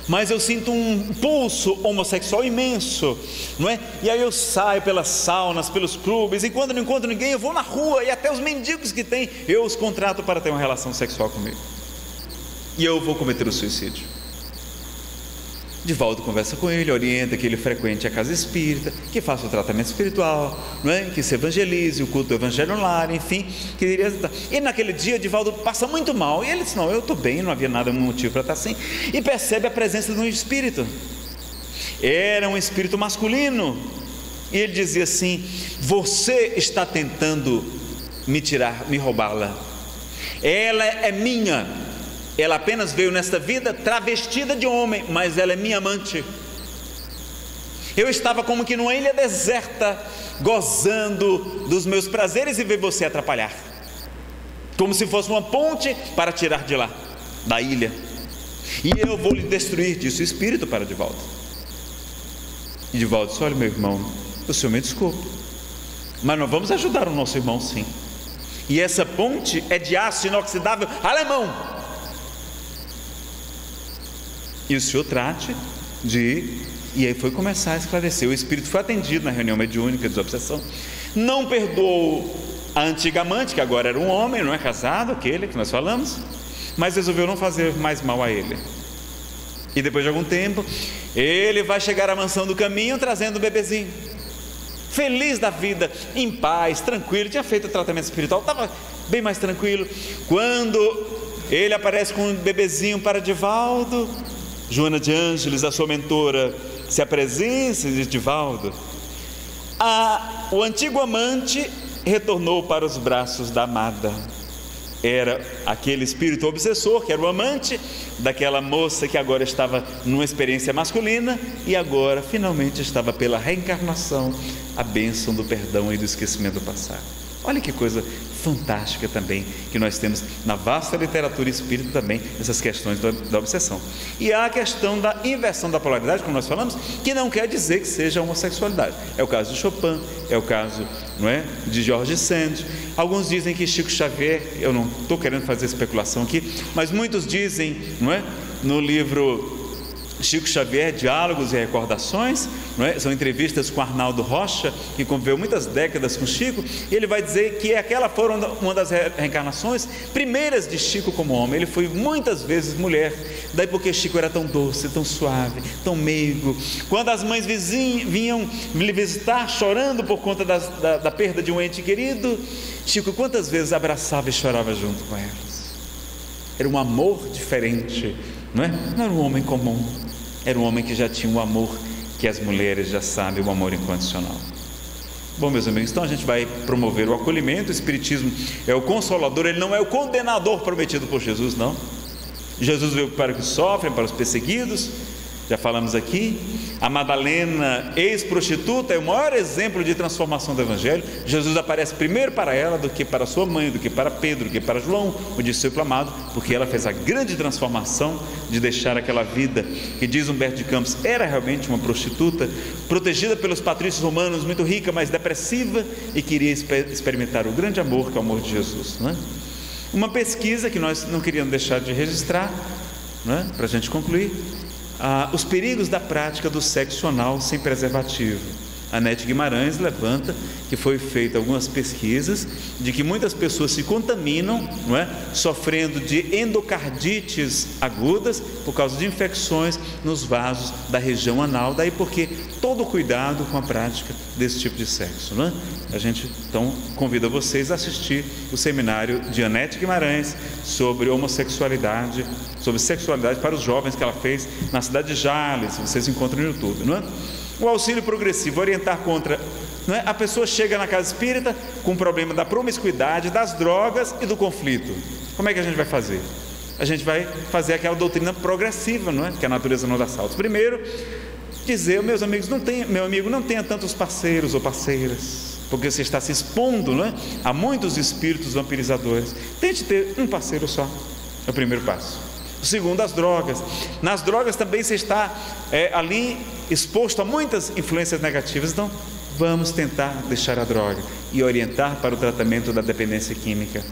mas eu sinto um pulso homossexual imenso, não é? E aí eu saio pelas saunas, pelos clubes, e quando não encontro ninguém, eu vou na rua, e até os mendigos que tem, eu os contrato para ter uma relação sexual comigo, e eu vou cometer o suicídio. Divaldo conversa com ele, orienta que ele frequente a casa espírita, que faça o tratamento espiritual, não é? Que se evangelize, o culto do evangelho online, enfim, que iria... E naquele dia Divaldo passa muito mal, e ele diz: não, eu estou bem, não havia nada, motivo para estar assim, e percebe a presença de um espírito. Era um espírito masculino, e ele dizia assim: você está tentando me roubá-la, ela é minha. Ela apenas veio nesta vida travestida de homem, mas ela é minha amante. Eu estava como que numa ilha deserta, gozando dos meus prazeres, e veio você atrapalhar, como se fosse uma ponte para tirar de lá, da ilha, e eu vou lhe destruir, disse o espírito para Divaldo. E Divaldo disse: olha, meu irmão, o senhor me desculpe, mas nós vamos ajudar o nosso irmão sim, e essa ponte é de aço inoxidável alemão, e o senhor trate de... E aí foi começar a esclarecer. O espírito foi atendido na reunião mediúnica de desobsessão, não perdoou a antiga amante, que agora era um homem, não é casado, aquele que nós falamos, mas resolveu não fazer mais mal a ele. E depois de algum tempo, ele vai chegar à mansão do caminho trazendo o bebezinho, feliz da vida, em paz, tranquilo, tinha feito o tratamento espiritual, estava bem mais tranquilo, quando ele aparece com um bebezinho para Divaldo. Joana de Ângeles, a sua mentora, se apresenta de Divaldo. O antigo amante retornou para os braços da amada. Era aquele espírito obsessor que era o amante daquela moça que agora estava numa experiência masculina e agora finalmente estava pela reencarnação a bênção do perdão e do esquecimento do passado. Olha que coisa fantástica também que nós temos na vasta literatura espírita também, essas questões da obsessão. E há a questão da inversão da polaridade, como nós falamos, que não quer dizer que seja homossexualidade. É o caso de Chopin, é o caso, não é, de George Sand. Alguns dizem que Chico Xavier, eu não estou querendo fazer especulação aqui, mas muitos dizem, não é, no livro Chico Xavier, Diálogos e Recordações, não é? São entrevistas com Arnaldo Rocha, que conviveu muitas décadas com Chico, e ele vai dizer que aquela foram uma das reencarnações primeiras de Chico como homem. Ele foi muitas vezes mulher, daí porque Chico era tão doce, tão suave, tão meigo. Quando as mães vinham lhe visitar chorando por conta da perda de um ente querido, Chico quantas vezes abraçava e chorava junto com elas. Era um amor diferente, não é? Não era um homem comum, era um homem que já tinha um amor que as mulheres já sabem, o amor incondicional. Bom, meus amigos, então a gente vai promover o acolhimento. O Espiritismo é o consolador, ele não é o condenador prometido por Jesus, não. Jesus veio para os que sofrem, para os perseguidos, Já falamos aqui, a Madalena, ex-prostituta, é o maior exemplo de transformação do Evangelho. Jesus aparece primeiro para ela do que para sua mãe, do que para Pedro, do que para João, o discípulo amado, porque ela fez a grande transformação de deixar aquela vida que, diz Humberto de Campos, era realmente uma prostituta, protegida pelos patrícios romanos, muito rica, mas depressiva, e queria experimentar o grande amor, que é o amor de Jesus, não é? Uma pesquisa que nós não queríamos deixar de registrar, não é? Para a gente concluir, os perigos da prática do sexo anal sem preservativo. A Anete Guimarães levanta que foi feita algumas pesquisas de que muitas pessoas se contaminam, não é? Sofrendo de endocardites agudas por causa de infecções nos vasos da região anal, daí porque todo cuidado com a prática desse tipo de sexo, não é? A gente então convida vocês a assistir o seminário de Anete Guimarães sobre homossexualidade, sobre sexualidade para os jovens, que ela fez na cidade de Jales. Vocês encontram no YouTube, não é? O auxílio progressivo, orientar contra, não é? A pessoa chega na casa espírita com o problema da promiscuidade, das drogas e do conflito. Como é que a gente vai fazer? A gente vai fazer aquela doutrina progressiva, não é? Que a natureza não dá saltos. Primeiro, dizer, meus amigos, meu amigo, não tenha tantos parceiros ou parceiras, porque você está se expondo, não é? A muitos espíritos vampirizadores. Tente ter um parceiro só, é o primeiro passo. O segundo, as drogas. Nas drogas também você está ali exposto a muitas influências negativas. Então vamos tentar deixar a droga e orientar para o tratamento da dependência química,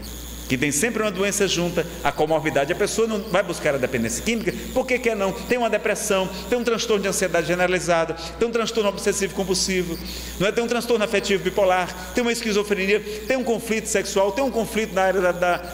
que tem sempre uma doença junta, a comorbidade. A pessoa não vai buscar a dependência química porque quer não, tem uma depressão, tem um transtorno de ansiedade generalizada, tem um transtorno obsessivo compulsivo, não é? Tem um transtorno afetivo bipolar, tem uma esquizofrenia, tem um conflito sexual, tem um conflito na área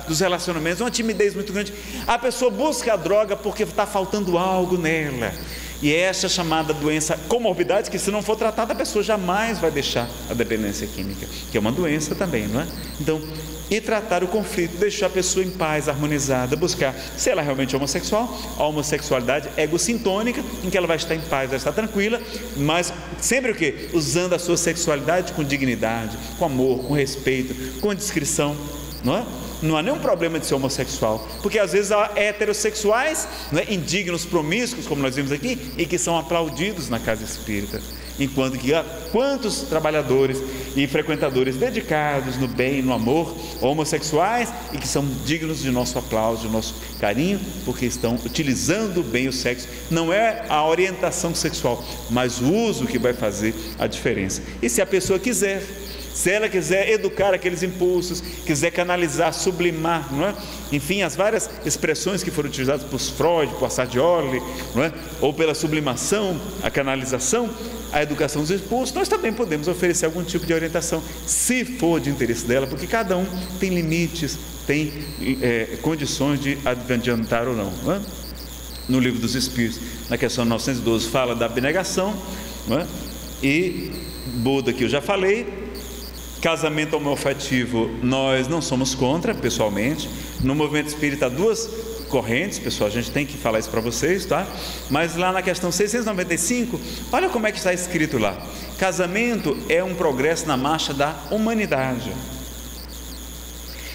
dos relacionamentos, uma timidez muito grande. A pessoa busca a droga porque está faltando algo nela, e é essa chamada doença comorbidade, que se não for tratada, a pessoa jamais vai deixar a dependência química, que é uma doença também, não é? Então, e tratar o conflito, deixar a pessoa em paz, harmonizada, buscar, se ela é realmente homossexual, a homossexualidade egocintônica, em que ela vai estar em paz, vai estar tranquila, mas sempre o quê? Usando a sua sexualidade com dignidade, com amor, com respeito, com discrição, não é? Não há nenhum problema de ser homossexual, porque às vezes há heterossexuais, não é? Indignos, promíscuos, como nós vimos aqui, e que são aplaudidos na casa espírita, enquanto que há quantos trabalhadores e frequentadores dedicados no bem, no amor, homossexuais, e que são dignos de nosso aplauso, de nosso carinho, porque estão utilizando bem o sexo. Não é a orientação sexual, mas o uso que vai fazer a diferença. E se a pessoa quiser, se ela quiser educar aqueles impulsos, quiser canalizar, sublimar, não é? Enfim, as várias expressões que foram utilizadas por Freud, por Sardioli, não é? Ou pela sublimação, a canalização, a educação dos impulsos, nós também podemos oferecer algum tipo de orientação, se for de interesse dela, porque cada um tem limites, tem condições de adiantar ou não, não é? No Livro dos Espíritos, na questão 912, fala da abnegação, não é? E Buda, que eu já falei. Casamento homoafetivo, nós não somos contra, pessoalmente. No movimento espírita há duas correntes, pessoal, a gente tem que falar isso para vocês, tá? Mas lá na questão 695, olha como é que está escrito lá: casamento é um progresso na marcha da humanidade,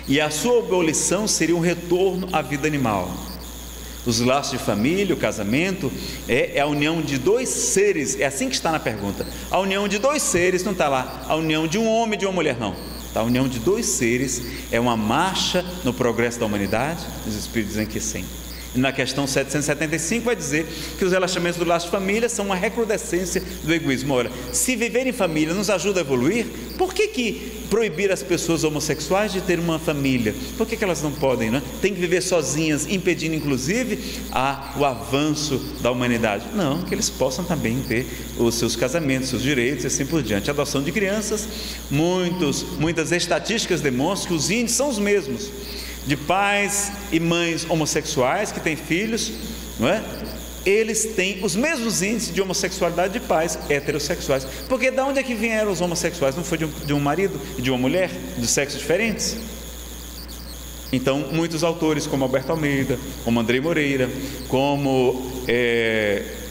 e a sua abolição seria um retorno à vida animal. Os laços de família, o casamento, é a união de dois seres, é assim que está na pergunta. A união de dois seres, não está lá a união de um homem e de uma mulher, não. Tá, a união de dois seres é uma marcha no progresso da humanidade. Os Espíritos dizem que sim. E na questão 775 vai dizer que os relacionamentos do laço de família são uma recrudescência do egoísmo. Olha, se viver em família nos ajuda a evoluir, por que proibir as pessoas homossexuais de ter uma família? Por que elas não podem, né? Tem que viver sozinhas, impedindo inclusive o avanço da humanidade? Não, que eles possam também ter os seus casamentos, seus direitos e assim por diante. A adoção de crianças, muitas estatísticas demonstram que os índices são os mesmos, de pais e mães homossexuais que têm filhos, não é? Eles têm os mesmos índices de homossexualidade de pais heterossexuais. Porque de onde é que vieram os homossexuais? Não foi de um marido e de uma mulher de sexos diferentes? Então, muitos autores, como Alberto Almeida, como Andrei Moreira, como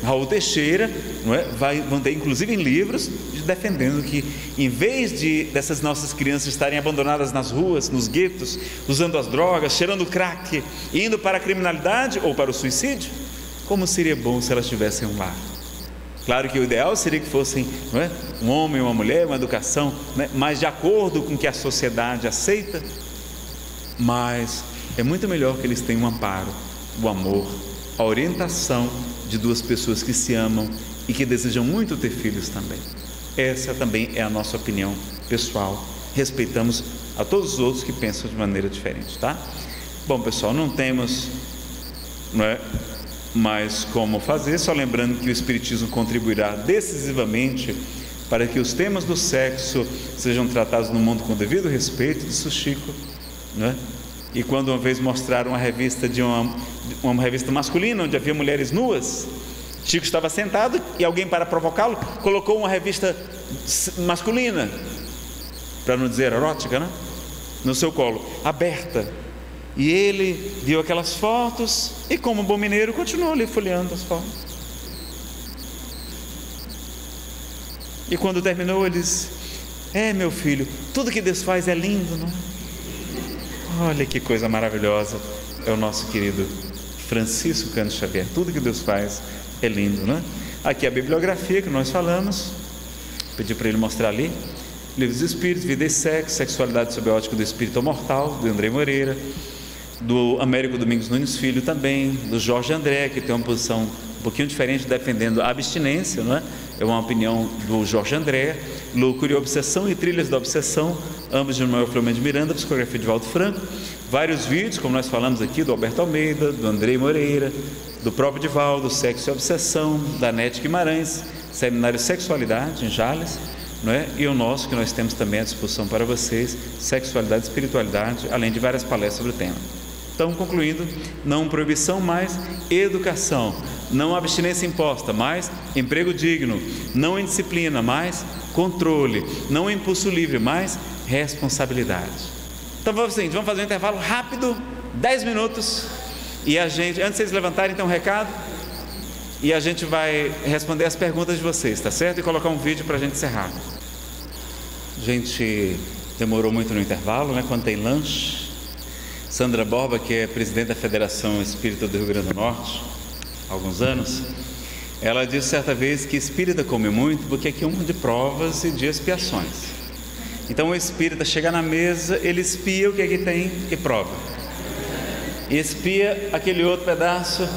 Raul Teixeira, não é? vão ter inclusive em livros defendendo que, em vez dessas nossas crianças estarem abandonadas nas ruas, nos guetos, usando as drogas, cheirando crack, indo para a criminalidade ou para o suicídio, como seria bom se elas tivessem um lar. Claro que o ideal seria que fossem, não é, um homem e uma mulher, uma educação, né, mais de acordo com o que a sociedade aceita, mas é muito melhor que eles tenham um amparo, o amor, a orientação de duas pessoas que se amam e que desejam muito ter filhos também. Essa também é a nossa opinião pessoal. Respeitamos a todos os outros que pensam de maneira diferente, tá? Bom, pessoal, não temos, não é, mais como fazer, só lembrando que o Espiritismo contribuirá decisivamente para que os temas do sexo sejam tratados no mundo com devido respeito, disse o Chico, não é? E quando uma vez mostraram uma revista uma revista masculina, onde havia mulheres nuas, Chico estava sentado e alguém, para provocá-lo, colocou uma revista masculina, para não dizer erótica, né, no seu colo, aberta. E ele viu aquelas fotos e, como bom mineiro, continuou ali folheando as fotos. E quando terminou, ele disse: meu filho, tudo que Deus faz é lindo, não é? Olha que coisa maravilhosa é o nosso querido Francisco Cândido Xavier. Tudo que Deus faz é lindo, não é? Aqui a bibliografia que nós falamos, pedi para ele mostrar ali: Livro dos Espíritos, Vida e Sexo, Sexualidade sob a ótica do Espírito Mortal, do André Moreira, do Américo Domingos Nunes Filho também, do Jorge André, que tem uma posição um pouquinho diferente, defendendo a abstinência, não é? É uma opinião do Jorge André. Loucura e Obsessão e Trilhas da Obsessão, ambos de Manuel Filomeno de Miranda, psicografia de Valdo Franco. Vários vídeos, como nós falamos aqui, do Alberto Almeida, do André Moreira, do próprio Divaldo, Sexo e Obsessão, da Nete Guimarães, Seminário Sexualidade, em Jales, não é? E o nosso, que nós temos também à disposição para vocês, Sexualidade e Espiritualidade, além de várias palestras sobre o tema. Então, concluindo, não proibição, mais educação, não abstinência imposta, mais emprego digno, não indisciplina, mais controle, não impulso livre, mais responsabilidade. Então vamos fazer um intervalo rápido, 10 minutos, e a gente, antes de vocês levantarem, tem um recado, e a gente vai responder as perguntas de vocês, tá certo? E colocar um vídeo para a gente encerrar. A gente demorou muito no intervalo, né? Quando tem lanche. Sandra Borba, que é presidente da Federação Espírita do Rio Grande do Norte, há alguns anos, ela disse certa vez que espírita come muito porque aqui é um de provas e de expiações. Então o espírita chega na mesa, ele espia o que aqui tem e prova. E espia aquele outro pedaço,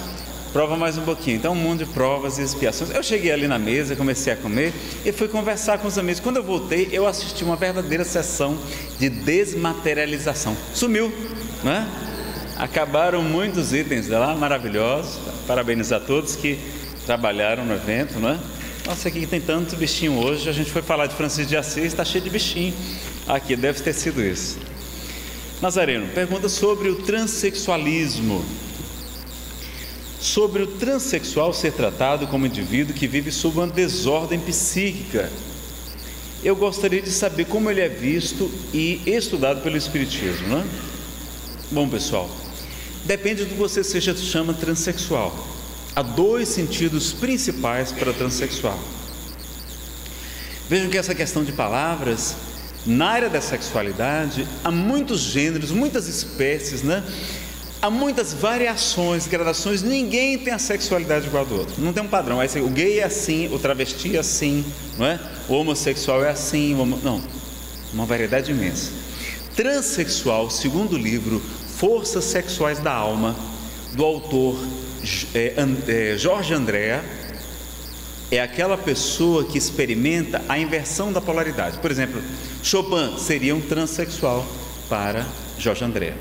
prova mais um pouquinho. Então um mundo de provas e expiações. Eu cheguei ali na mesa, comecei a comer e fui conversar com os amigos. Quando eu voltei, eu assisti uma verdadeira sessão de desmaterialização. Sumiu, não é? Acabaram muitos itens lá, maravilhosos. Parabenizar a todos que trabalharam no evento, não é? Nossa, aqui tem tanto bichinho hoje. A gente foi falar de Francisco de Assis, está cheio de bichinho. Aqui deve ter sido isso. Nazareno, pergunta sobre o transexualismo. Sobre o transexual ser tratado como indivíduo que vive sob uma desordem psíquica. Eu gostaria de saber como ele é visto e estudado pelo Espiritismo, não é? Bom, pessoal, depende do que você chama transexual. Há dois sentidos principais para transexual. Vejam que essa questão de palavras, na área da sexualidade, há muitos gêneros, muitas espécies, né? Há muitas variações, gradações. Ninguém tem a sexualidade igual ao do outro. Não tem um padrão. O gay é assim, o travesti é assim, não é? O homossexual é assim, não. Uma variedade imensa. Transsexual, segundo o livro Forças Sexuais da Alma, do autor Jorge André, é aquela pessoa que experimenta a inversão da polaridade. Por exemplo, Chopin seria um transexual para Jorge André,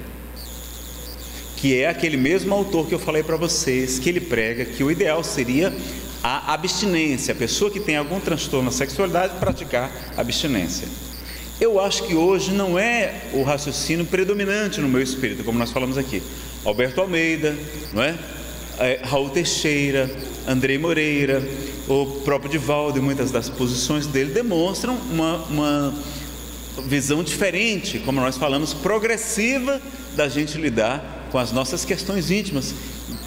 que é aquele mesmo autor que eu falei para vocês, que ele prega que o ideal seria a abstinência, a pessoa que tem algum transtorno na sexualidade praticar abstinência. Eu acho que hoje não é o raciocínio predominante no meu espírito, como nós falamos aqui. Alberto Almeida, não é? Raul Teixeira, André Moreira, o próprio Divaldo, e muitas das posições dele demonstram uma visão diferente, como nós falamos, progressiva da gente lidar com as nossas questões íntimas,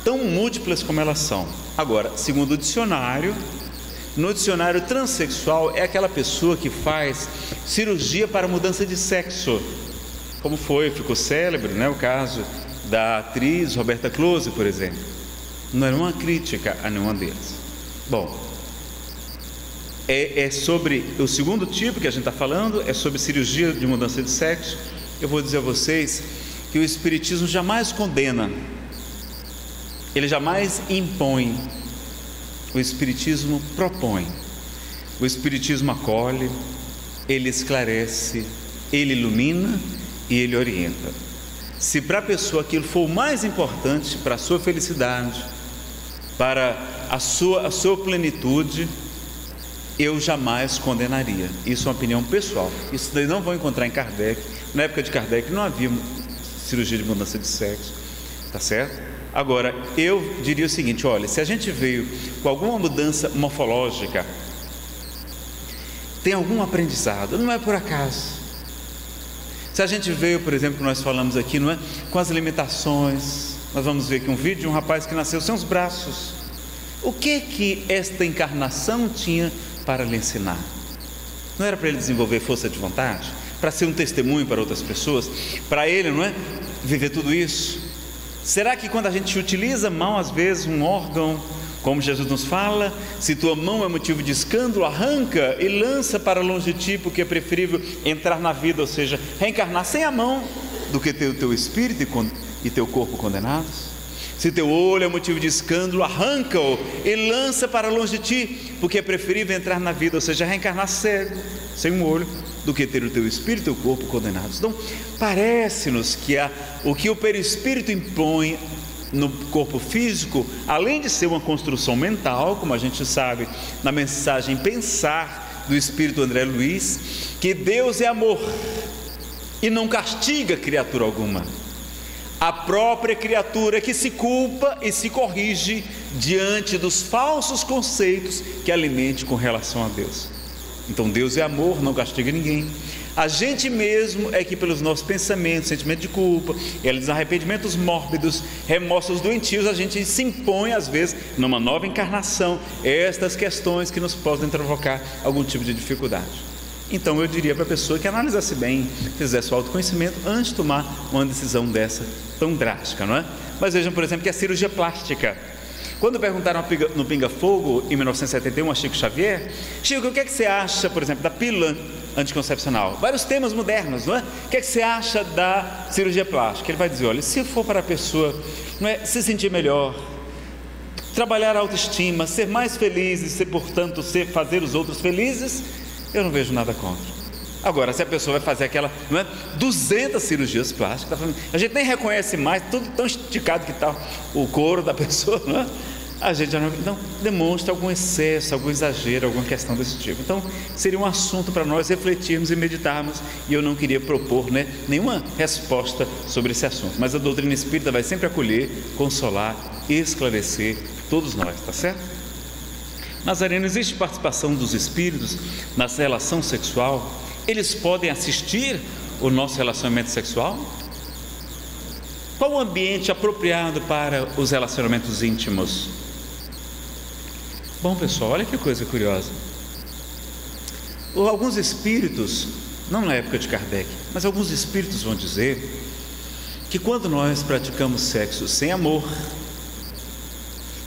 tão múltiplas como elas são. Agora, segundo o dicionário, no dicionário, transexual é aquela pessoa que faz cirurgia para mudança de sexo, como ficou célebre, né, o caso da atriz Roberta Close, por exemplo. não era uma crítica a nenhum deles. Bom, é sobre o segundo tipo que a gente está falando, é sobre cirurgia de mudança de sexo. Eu vou dizer a vocês que o Espiritismo jamais condena, ele jamais impõe, o Espiritismo propõe, o Espiritismo acolhe, ele esclarece, ele ilumina e ele orienta. Se para a pessoa aquilo for o mais importante para a sua felicidade, para a sua plenitude, eu jamais condenaria. Isso é uma opinião pessoal. Isso daí não vão encontrar em Kardec. Na época de Kardec não havia cirurgia de mudança de sexo, tá certo? Agora, eu diria o seguinte: olha, se a gente veio com alguma mudança morfológica, tem algum aprendizado, não é por acaso. Se a gente veio, por exemplo, que nós falamos aqui, não é? Com as limitações, nós vamos ver aqui um vídeo de um rapaz que nasceu sem os braços. O que esta encarnação tinha para lhe ensinar? Não era para ele desenvolver força de vontade? Para ser um testemunho para outras pessoas? Para ele, não é? Viver tudo isso? Será que quando a gente utiliza mal, às vezes, um órgão, como Jesus nos fala, se tua mão é motivo de escândalo, arranca e lança para longe de ti, porque é preferível entrar na vida, ou seja, reencarnar sem a mão, do que ter o teu espírito e teu corpo condenados? Se teu olho é motivo de escândalo, arranca-o e lança para longe de ti, porque é preferível entrar na vida, ou seja, reencarnar cego, sem um olho, do que ter o teu espírito e teu corpo condenados. Então, parece-nos que o que o perispírito impõe no corpo físico, além de ser uma construção mental, como a gente sabe na mensagem Pensar do Espírito André Luiz, que Deus é amor e não castiga criatura alguma. A própria criatura que se culpa e se corrige diante dos falsos conceitos que alimente com relação a Deus. Então Deus é amor, não castiga ninguém. A gente mesmo é que pelos nossos pensamentos, sentimento de culpa, eles arrependimentos mórbidos, remorsos doentios, a gente se impõe às vezes numa nova encarnação estas questões que nos podem provocar algum tipo de dificuldade. Então eu diria para a pessoa que analisasse bem, fizesse o autoconhecimento antes de tomar uma decisão dessa tão drástica, não é? Mas vejam, por exemplo, que a cirurgia plástica, quando perguntaram no Pinga Fogo em 1971 a Chico Xavier: Chico, o que é que você acha, por exemplo, da pílula anticoncepcional? Vários temas modernos, não é? O que é que você acha da cirurgia plástica? Ele vai dizer: olha, se for para a pessoa, não é, se sentir melhor, trabalhar a autoestima, ser mais feliz e ser, portanto, fazer os outros felizes, eu não vejo nada contra. Agora, se a pessoa vai fazer aquela, não é, 200 cirurgias plásticas, a gente nem reconhece mais, tudo tão esticado que está o couro da pessoa, não é? A gente já não demonstra algum excesso, algum exagero, alguma questão desse tipo. Então, seria um assunto para nós refletirmos e meditarmos, e eu não queria propor, né, nenhuma resposta sobre esse assunto, mas a doutrina espírita vai sempre acolher, consolar e esclarecer todos nós, tá certo? Nazareno, existe participação dos espíritos na relação sexual? Eles podem assistir o nosso relacionamento sexual? Qual o ambiente apropriado para os relacionamentos íntimos? Bom, pessoal, olha que coisa curiosa. Alguns espíritos, não na época de Kardec, mas alguns espíritos vão dizer que quando nós praticamos sexo sem amor,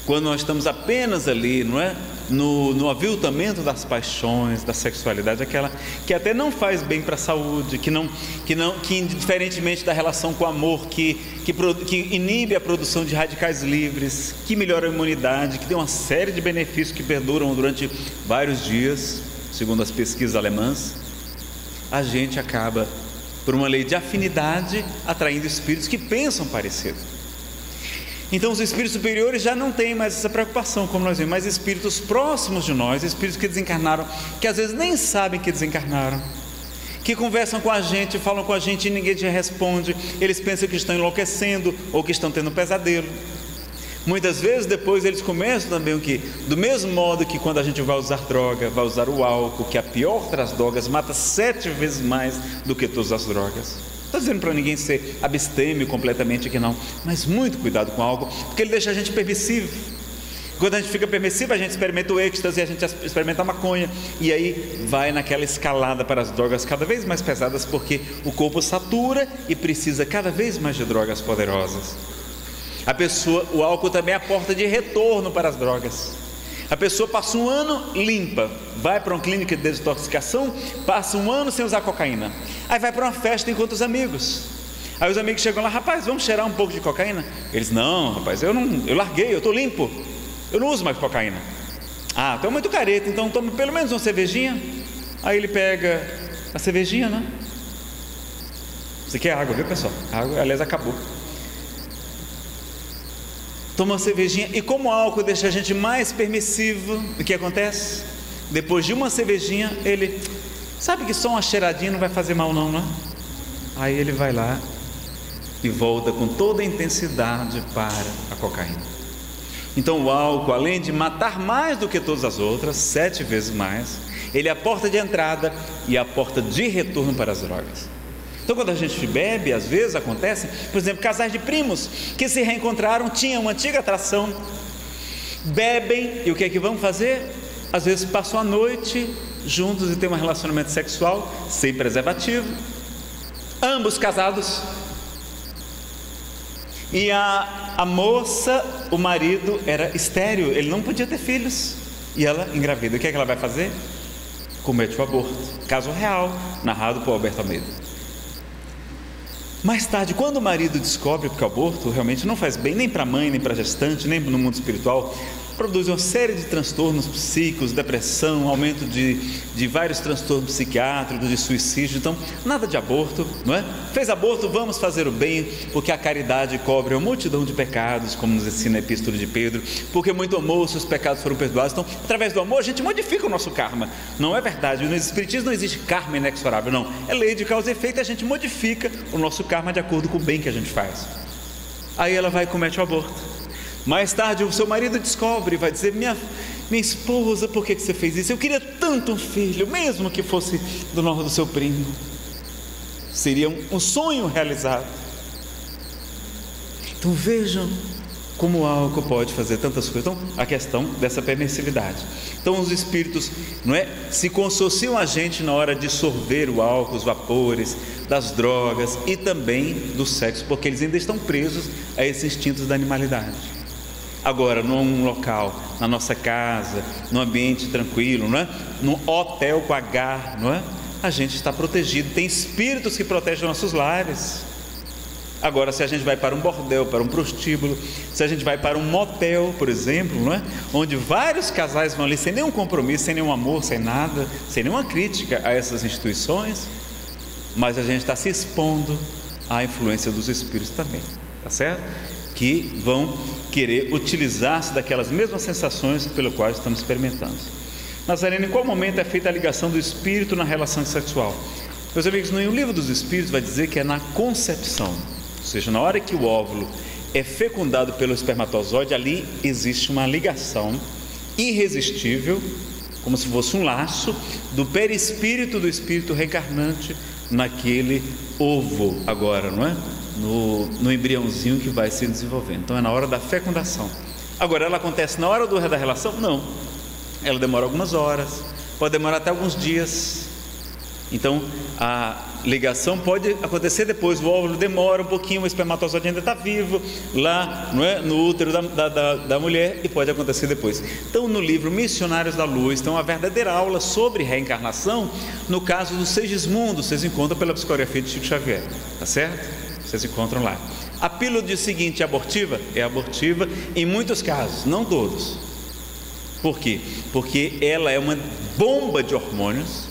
quando nós estamos apenas ali, não é, no aviltamento das paixões, da sexualidade, aquela que até não faz bem para a saúde, que diferentemente da relação com o amor, que inibe a produção de radicais livres, que melhora a imunidade, que tem uma série de benefícios que perduram durante vários dias, segundo as pesquisas alemãs, a gente acaba, por uma lei de afinidade, atraindo espíritos que pensam parecido. Então os espíritos superiores já não têm mais essa preocupação, como nós vemos, mas espíritos próximos de nós, espíritos que desencarnaram, que às vezes nem sabem que desencarnaram, que conversam com a gente, falam com a gente e ninguém te responde, eles pensam que estão enlouquecendo ou que estão tendo um pesadelo. Muitas vezes depois eles começam também o que? Do mesmo modo que quando a gente vai usar droga, vai usar o álcool, que é a pior das drogas, mata 7 vezes mais do que todas as drogas. Não estou dizendo para ninguém ser abstêmio completamente aqui não, mas muito cuidado com o álcool, porque ele deixa a gente permissivo. Quando a gente fica permissivo, a gente experimenta o êxtase, a gente experimenta a maconha, e aí vai naquela escalada para as drogas cada vez mais pesadas, porque o corpo satura e precisa cada vez mais de drogas poderosas. O álcool também é a porta de retorno para as drogas. A pessoa passa um ano limpa, vai para uma clínica de desintoxicação, passa um ano sem usar cocaína, aí vai para uma festa e encontra os amigos. Aí os amigos chegam lá: rapaz, vamos cheirar um pouco de cocaína? Eles: não, rapaz, eu larguei, eu estou limpo, eu não uso mais cocaína. Ah, tu é muito careta, então toma pelo menos uma cervejinha. Aí ele pega a cervejinha, né? Isso aqui é água, viu, pessoal? A água, aliás, acabou. Toma uma cervejinha, e como o álcool deixa a gente mais permissivo, o que acontece? Depois de uma cervejinha, ele sabe que só uma cheiradinha não vai fazer mal não, né? Aí ele vai lá e volta com toda a intensidade para a cocaína. Então o álcool, além de matar mais do que todas as outras, 7 vezes mais, ele é a porta de entrada e a porta de retorno para as drogas. Então quando a gente bebe, às vezes acontece, por exemplo, casais de primos que se reencontraram, tinham uma antiga atração, bebem, e o que é que vão fazer? Às vezes passam a noite juntos e têm um relacionamento sexual sem preservativo, ambos casados, e a moça, o marido era estéril, ele não podia ter filhos, e ela engravida. O que é que ela vai fazer? Comete o aborto. Caso real, narrado por Alberto Almeida. Mais tarde, quando o marido descobre que o aborto realmente não faz bem nem para a mãe, nem para a gestante, nem no mundo espiritual, produz uma série de transtornos psíquicos, depressão, aumento de vários transtornos psiquiátricos, de suicídio. Então, nada de aborto, não é? Fez aborto, vamos fazer o bem, porque a caridade cobre uma multidão de pecados, como nos ensina a Epístola de Pedro, porque muito amor, seus pecados foram perdoados. Então, através do amor, a gente modifica o nosso karma. Não é verdade, no Espiritismo não existe karma inexorável, não. É lei de causa e efeito, e a gente modifica o nosso karma de acordo com o bem que a gente faz. Aí ela vai e comete o aborto. Mais tarde o seu marido descobre e vai dizer: minha esposa, por que você fez isso? Eu queria tanto um filho, mesmo que fosse do seu primo. Seria um sonho realizado. Então vejam como o álcool pode fazer tantas coisas. Então a questão dessa permissividade. Então os espíritos, não é, se consociam a gente na hora de sorver o álcool, os vapores das drogas e também do sexo, porque eles ainda estão presos a esses instintos da animalidade. Agora, num local, na nossa casa, num ambiente tranquilo, não é? Num hotel com H, não é? A gente está protegido, tem espíritos que protegem nossos lares. Agora, se a gente vai para um bordel, para um prostíbulo, se a gente vai para um motel, por exemplo, não é? Onde vários casais vão ali sem nenhum compromisso, sem nenhum amor, sem nada, sem nenhuma crítica a essas instituições, mas a gente está se expondo à influência dos espíritos também, tá certo? Que vão querer utilizar-se daquelas mesmas sensações pelo qual estamos experimentando. Nazareno, em qual momento é feita a ligação do espírito na relação sexual? Meus amigos, no livro dos Espíritos vai dizer que é na concepção, ou seja, na hora que o óvulo é fecundado pelo espermatozoide, ali existe uma ligação irresistível, como se fosse um laço do perispírito do espírito reencarnante naquele ovo agora, não é? No embriãozinho que vai se desenvolvendo. Então é na hora da fecundação. Agora, ela acontece na hora da relação? Não, ela demora algumas horas, pode demorar até alguns dias. Então a ligação pode acontecer depois, o óvulo demora um pouquinho, o espermatozoide ainda está vivo lá, não é? No útero da mulher, e pode acontecer depois. Então no livro Missionários da Luz tem uma verdadeira aula sobre reencarnação. No caso do Segismundo, vocês encontram pela psicografia de Chico Xavier, tá certo? Vocês encontram lá. A pílula de seguinte é abortiva? É abortiva em muitos casos, não todos. Por quê? Porque ela é uma bomba de hormônios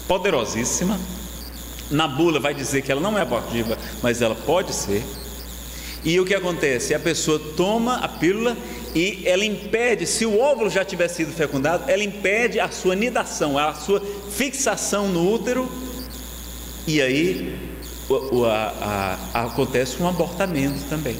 poderosíssima. Na bula vai dizer que ela não é abortiva, mas ela pode ser. E o que acontece? A pessoa toma a pílula e ela impede, se o óvulo já tiver sido fecundado, ela impede a sua nidação, a sua fixação no útero, e aí acontece um abortamento também.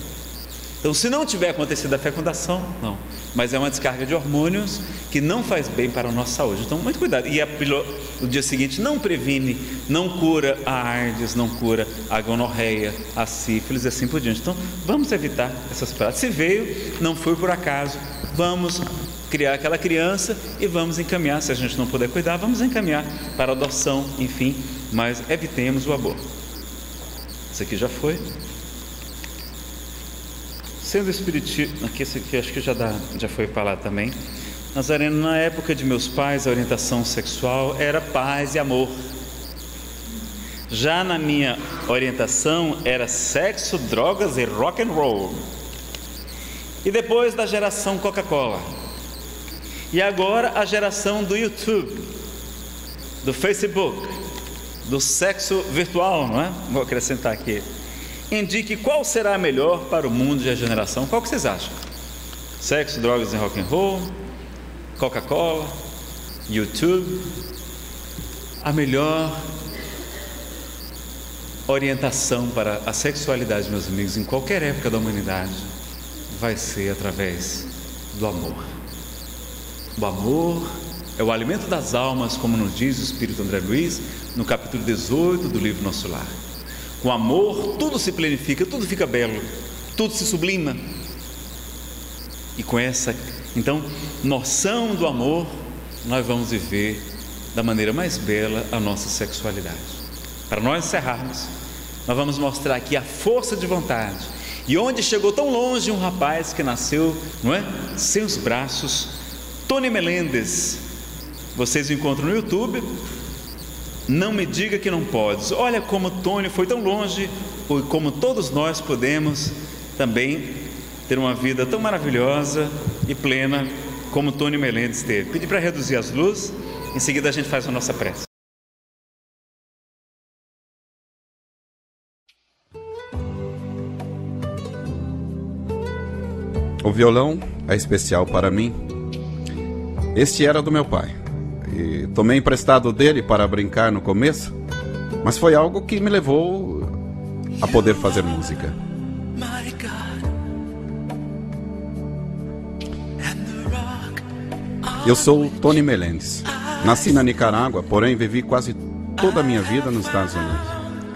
Então, se não tiver acontecido a fecundação, não, mas é uma descarga de hormônios que não faz bem para a nossa saúde. Então, muito cuidado. E a pílula no dia seguinte não previne, não cura a AIDS, não cura a gonorreia, a sífilis e assim por diante. Então, vamos evitar essas práticas. Se veio, não foi por acaso, vamos criar aquela criança e vamos encaminhar. Se a gente não puder cuidar, vamos encaminhar para adoção, enfim, mas evitemos o aborto. Isso aqui já foi. sendo espiritismo, aqui esse aqui acho que já foi falado também. Nazareno, na época de meus pais, a orientação sexual era paz e amor. Já na minha orientação era sexo, drogas e rock and roll. E depois da geração Coca-Cola. E agora a geração do YouTube, do Facebook, do sexo virtual, não é? Vou acrescentar aqui. Indique qual será a melhor para o mundo e a geração. Qual que vocês acham? Sexo, drogas e rock and roll, Coca-Cola, YouTube. A melhor orientação para a sexualidade, meus amigos, em qualquer época da humanidade, vai ser através do amor. O amor é o alimento das almas, como nos diz o Espírito André Luiz, no capítulo 18 do livro Nosso Lar. Com amor, tudo se planifica, tudo fica belo, tudo se sublima. E com essa, então, noção do amor, nós vamos viver da maneira mais bela a nossa sexualidade. Para nós encerrarmos, nós vamos mostrar aqui a força de vontade. E onde chegou tão longe um rapaz que nasceu, não é? Sem os braços, Tony Meléndez. Vocês o encontram no YouTube. Não me diga que não podes. Olha como Tony foi tão longe, e como todos nós podemos também ter uma vida tão maravilhosa e plena como Tony Meléndez teve. Pedi para reduzir as luzes, em seguida a gente faz a nossa prece. O violão é especial para mim. Este era do meu pai e tomei emprestado dele para brincar no começo, mas foi algo que me levou a poder fazer música. Eu sou Tony Meléndez. Nasci na Nicarágua, porém vivi quase toda a minha vida nos Estados Unidos.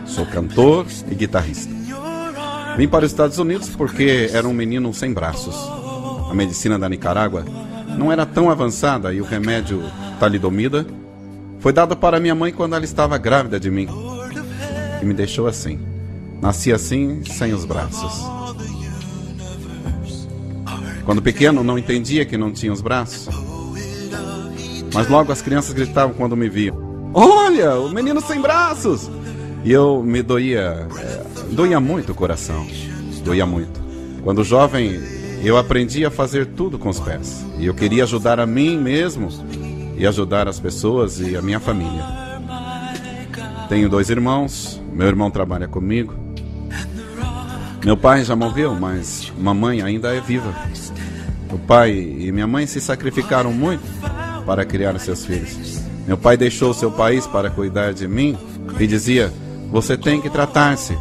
Sou cantor e guitarrista. Vim para os Estados Unidos porque era um menino sem braços. A medicina da Nicarágua não era tão avançada e o remédio talidomida foi dado para minha mãe quando ela estava grávida de mim. E me deixou assim. Nasci assim, sem os braços. Quando pequeno, não entendia que não tinha os braços. Mas logo as crianças gritavam quando me viam: "Olha, o menino sem braços!" E eu me doía muito o coração, doía muito. Quando jovem, eu aprendi a fazer tudo com os pés. E eu queria ajudar a mim mesmo e ajudar as pessoas e a minha família. Tenho 2 irmãos, meu irmão trabalha comigo. Meu pai já morreu, mas mamãe ainda é viva. O pai e minha mãe se sacrificaram muito para criar seus filhos. Meu pai deixou seu país para cuidar de mim e dizia: "Você tem que tratar-se."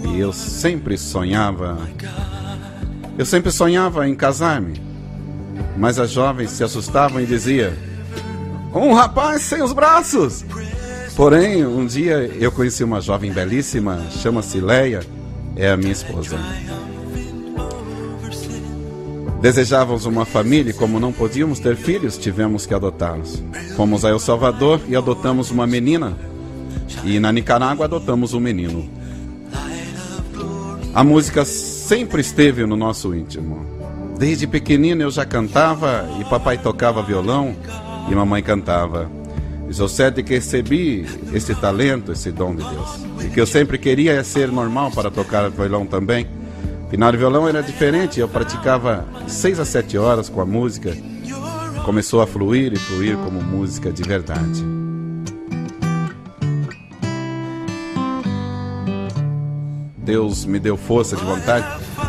E eu sempre sonhava em casar-me. Mas as jovens se assustavam e diziam: "Um rapaz sem os braços!" Porém, um dia eu conheci uma jovem belíssima, chama-se Leia, é a minha esposa. Desejávamos uma família e como não podíamos ter filhos, tivemos que adotá-los. Fomos a El Salvador e adotamos uma menina. E na Nicarágua adotamos um menino. A música sempre esteve no nosso íntimo. Desde pequenino eu já cantava e papai tocava violão e mamãe cantava. E sucede que recebi esse talento, esse dom de Deus. E que eu sempre queria é ser normal para tocar violão também. Afinal, o violão era diferente, eu praticava 6 a 7 horas com a música. Começou a fluir e fluir como música de verdade. Deus me deu força de vontade,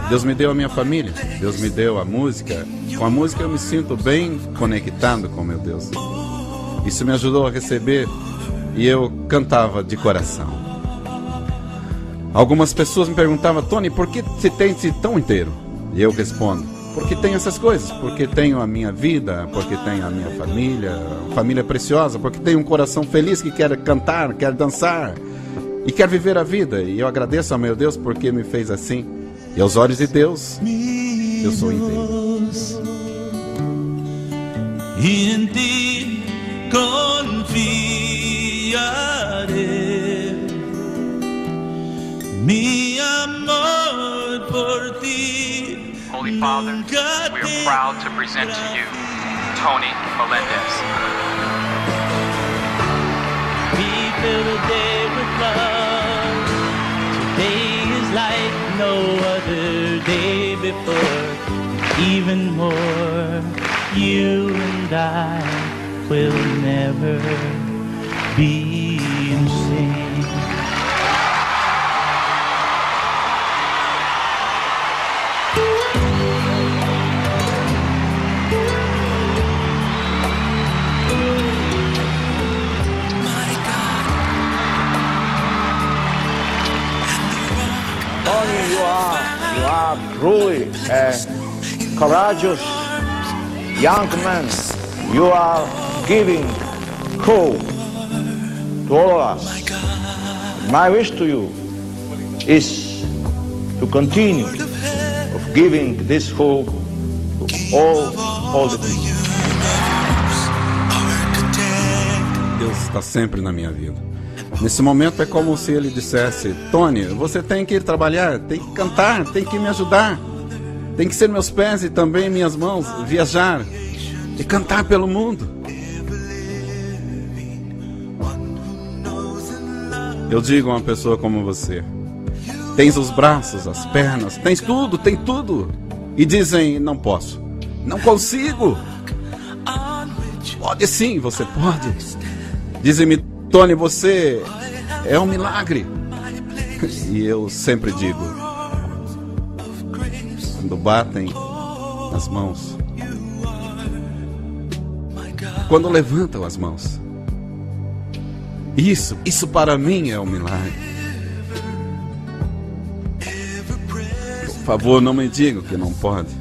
Deus me deu a minha família, Deus me deu a música. Com a música eu me sinto bem conectado com meu Deus. Isso me ajudou a receber e eu cantava de coração. Algumas pessoas me perguntavam: "Tony, por que você tem-se tão inteiro?" E eu respondo: porque tenho essas coisas, porque tenho a minha vida, porque tenho a minha família preciosa, porque tenho um coração feliz que quer cantar, quer dançar e quer viver a vida. E eu agradeço ao meu Deus porque me fez assim. E aos olhos de Deus, eu sou inteiro. Em ti confiaré, mi amor por ti Father, we are proud to present to you Tony Melendez. We fill the day with love. Today is like no other day before. Even more, you and I will never be the same. Tony, you are truly a courageous young man. You are giving hope to all of us. My wish to you is to continue of giving this hope to all the people. Deus está sempre na minha vida. Nesse momento é como se ele dissesse: Tony, você tem que ir trabalhar, tem que cantar, tem que me ajudar, tem que ser meus pés e também minhas mãos, viajar e cantar pelo mundo. Eu digo a uma pessoa como você: tens os braços, as pernas, tens tudo, tem tudo. E dizem: não posso, não consigo. Pode sim, você pode. Dizem-me: Tony, você é um milagre. E eu sempre digo, quando batem as mãos, quando levantam as mãos, isso para mim é um milagre. Por favor, não me digam que não pode.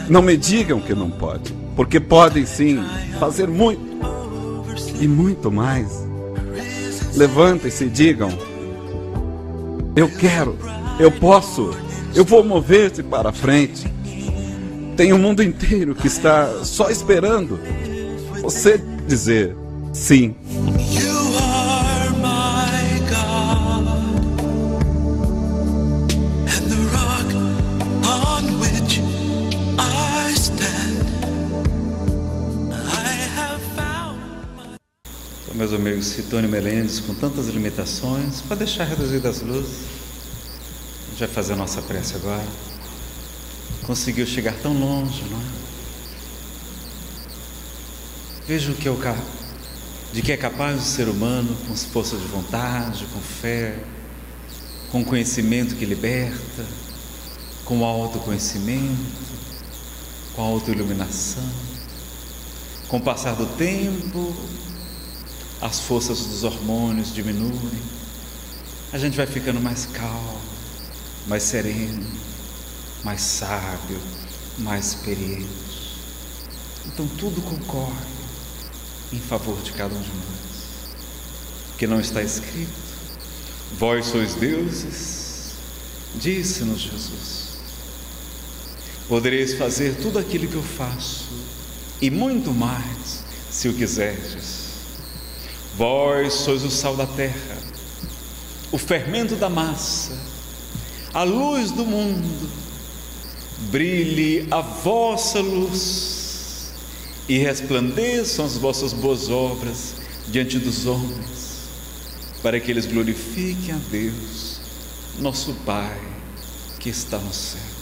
Não me digam que não pode, porque podem sim fazer muito e muito mais. Levantem-se e digam: eu quero, eu posso, eu vou mover-se para frente. Tem um mundo inteiro que está só esperando você dizer sim. Meus amigos, se Tony Melendez, com tantas limitações, pode deixar reduzidas as luzes. A gente vai fazer a nossa prece agora. Conseguiu chegar tão longe, não é? Vejam de que é capaz o ser humano, com força de vontade, com fé, com conhecimento que liberta, com autoconhecimento, com autoiluminação. Com o passar do tempo, as forças dos hormônios diminuem, a gente vai ficando mais calmo, mais sereno, mais sábio, mais experiente. Então tudo concorre em favor de cada um de nós. Que não está escrito: vós sois deuses, disse-nos Jesus. Podereis fazer tudo aquilo que eu faço e muito mais, se o quiserdes. Vós sois o sal da terra, o fermento da massa, a luz do mundo. Brilhe a vossa luz e resplandeçam as vossas boas obras diante dos homens, para que eles glorifiquem a Deus, nosso Pai que está no céu.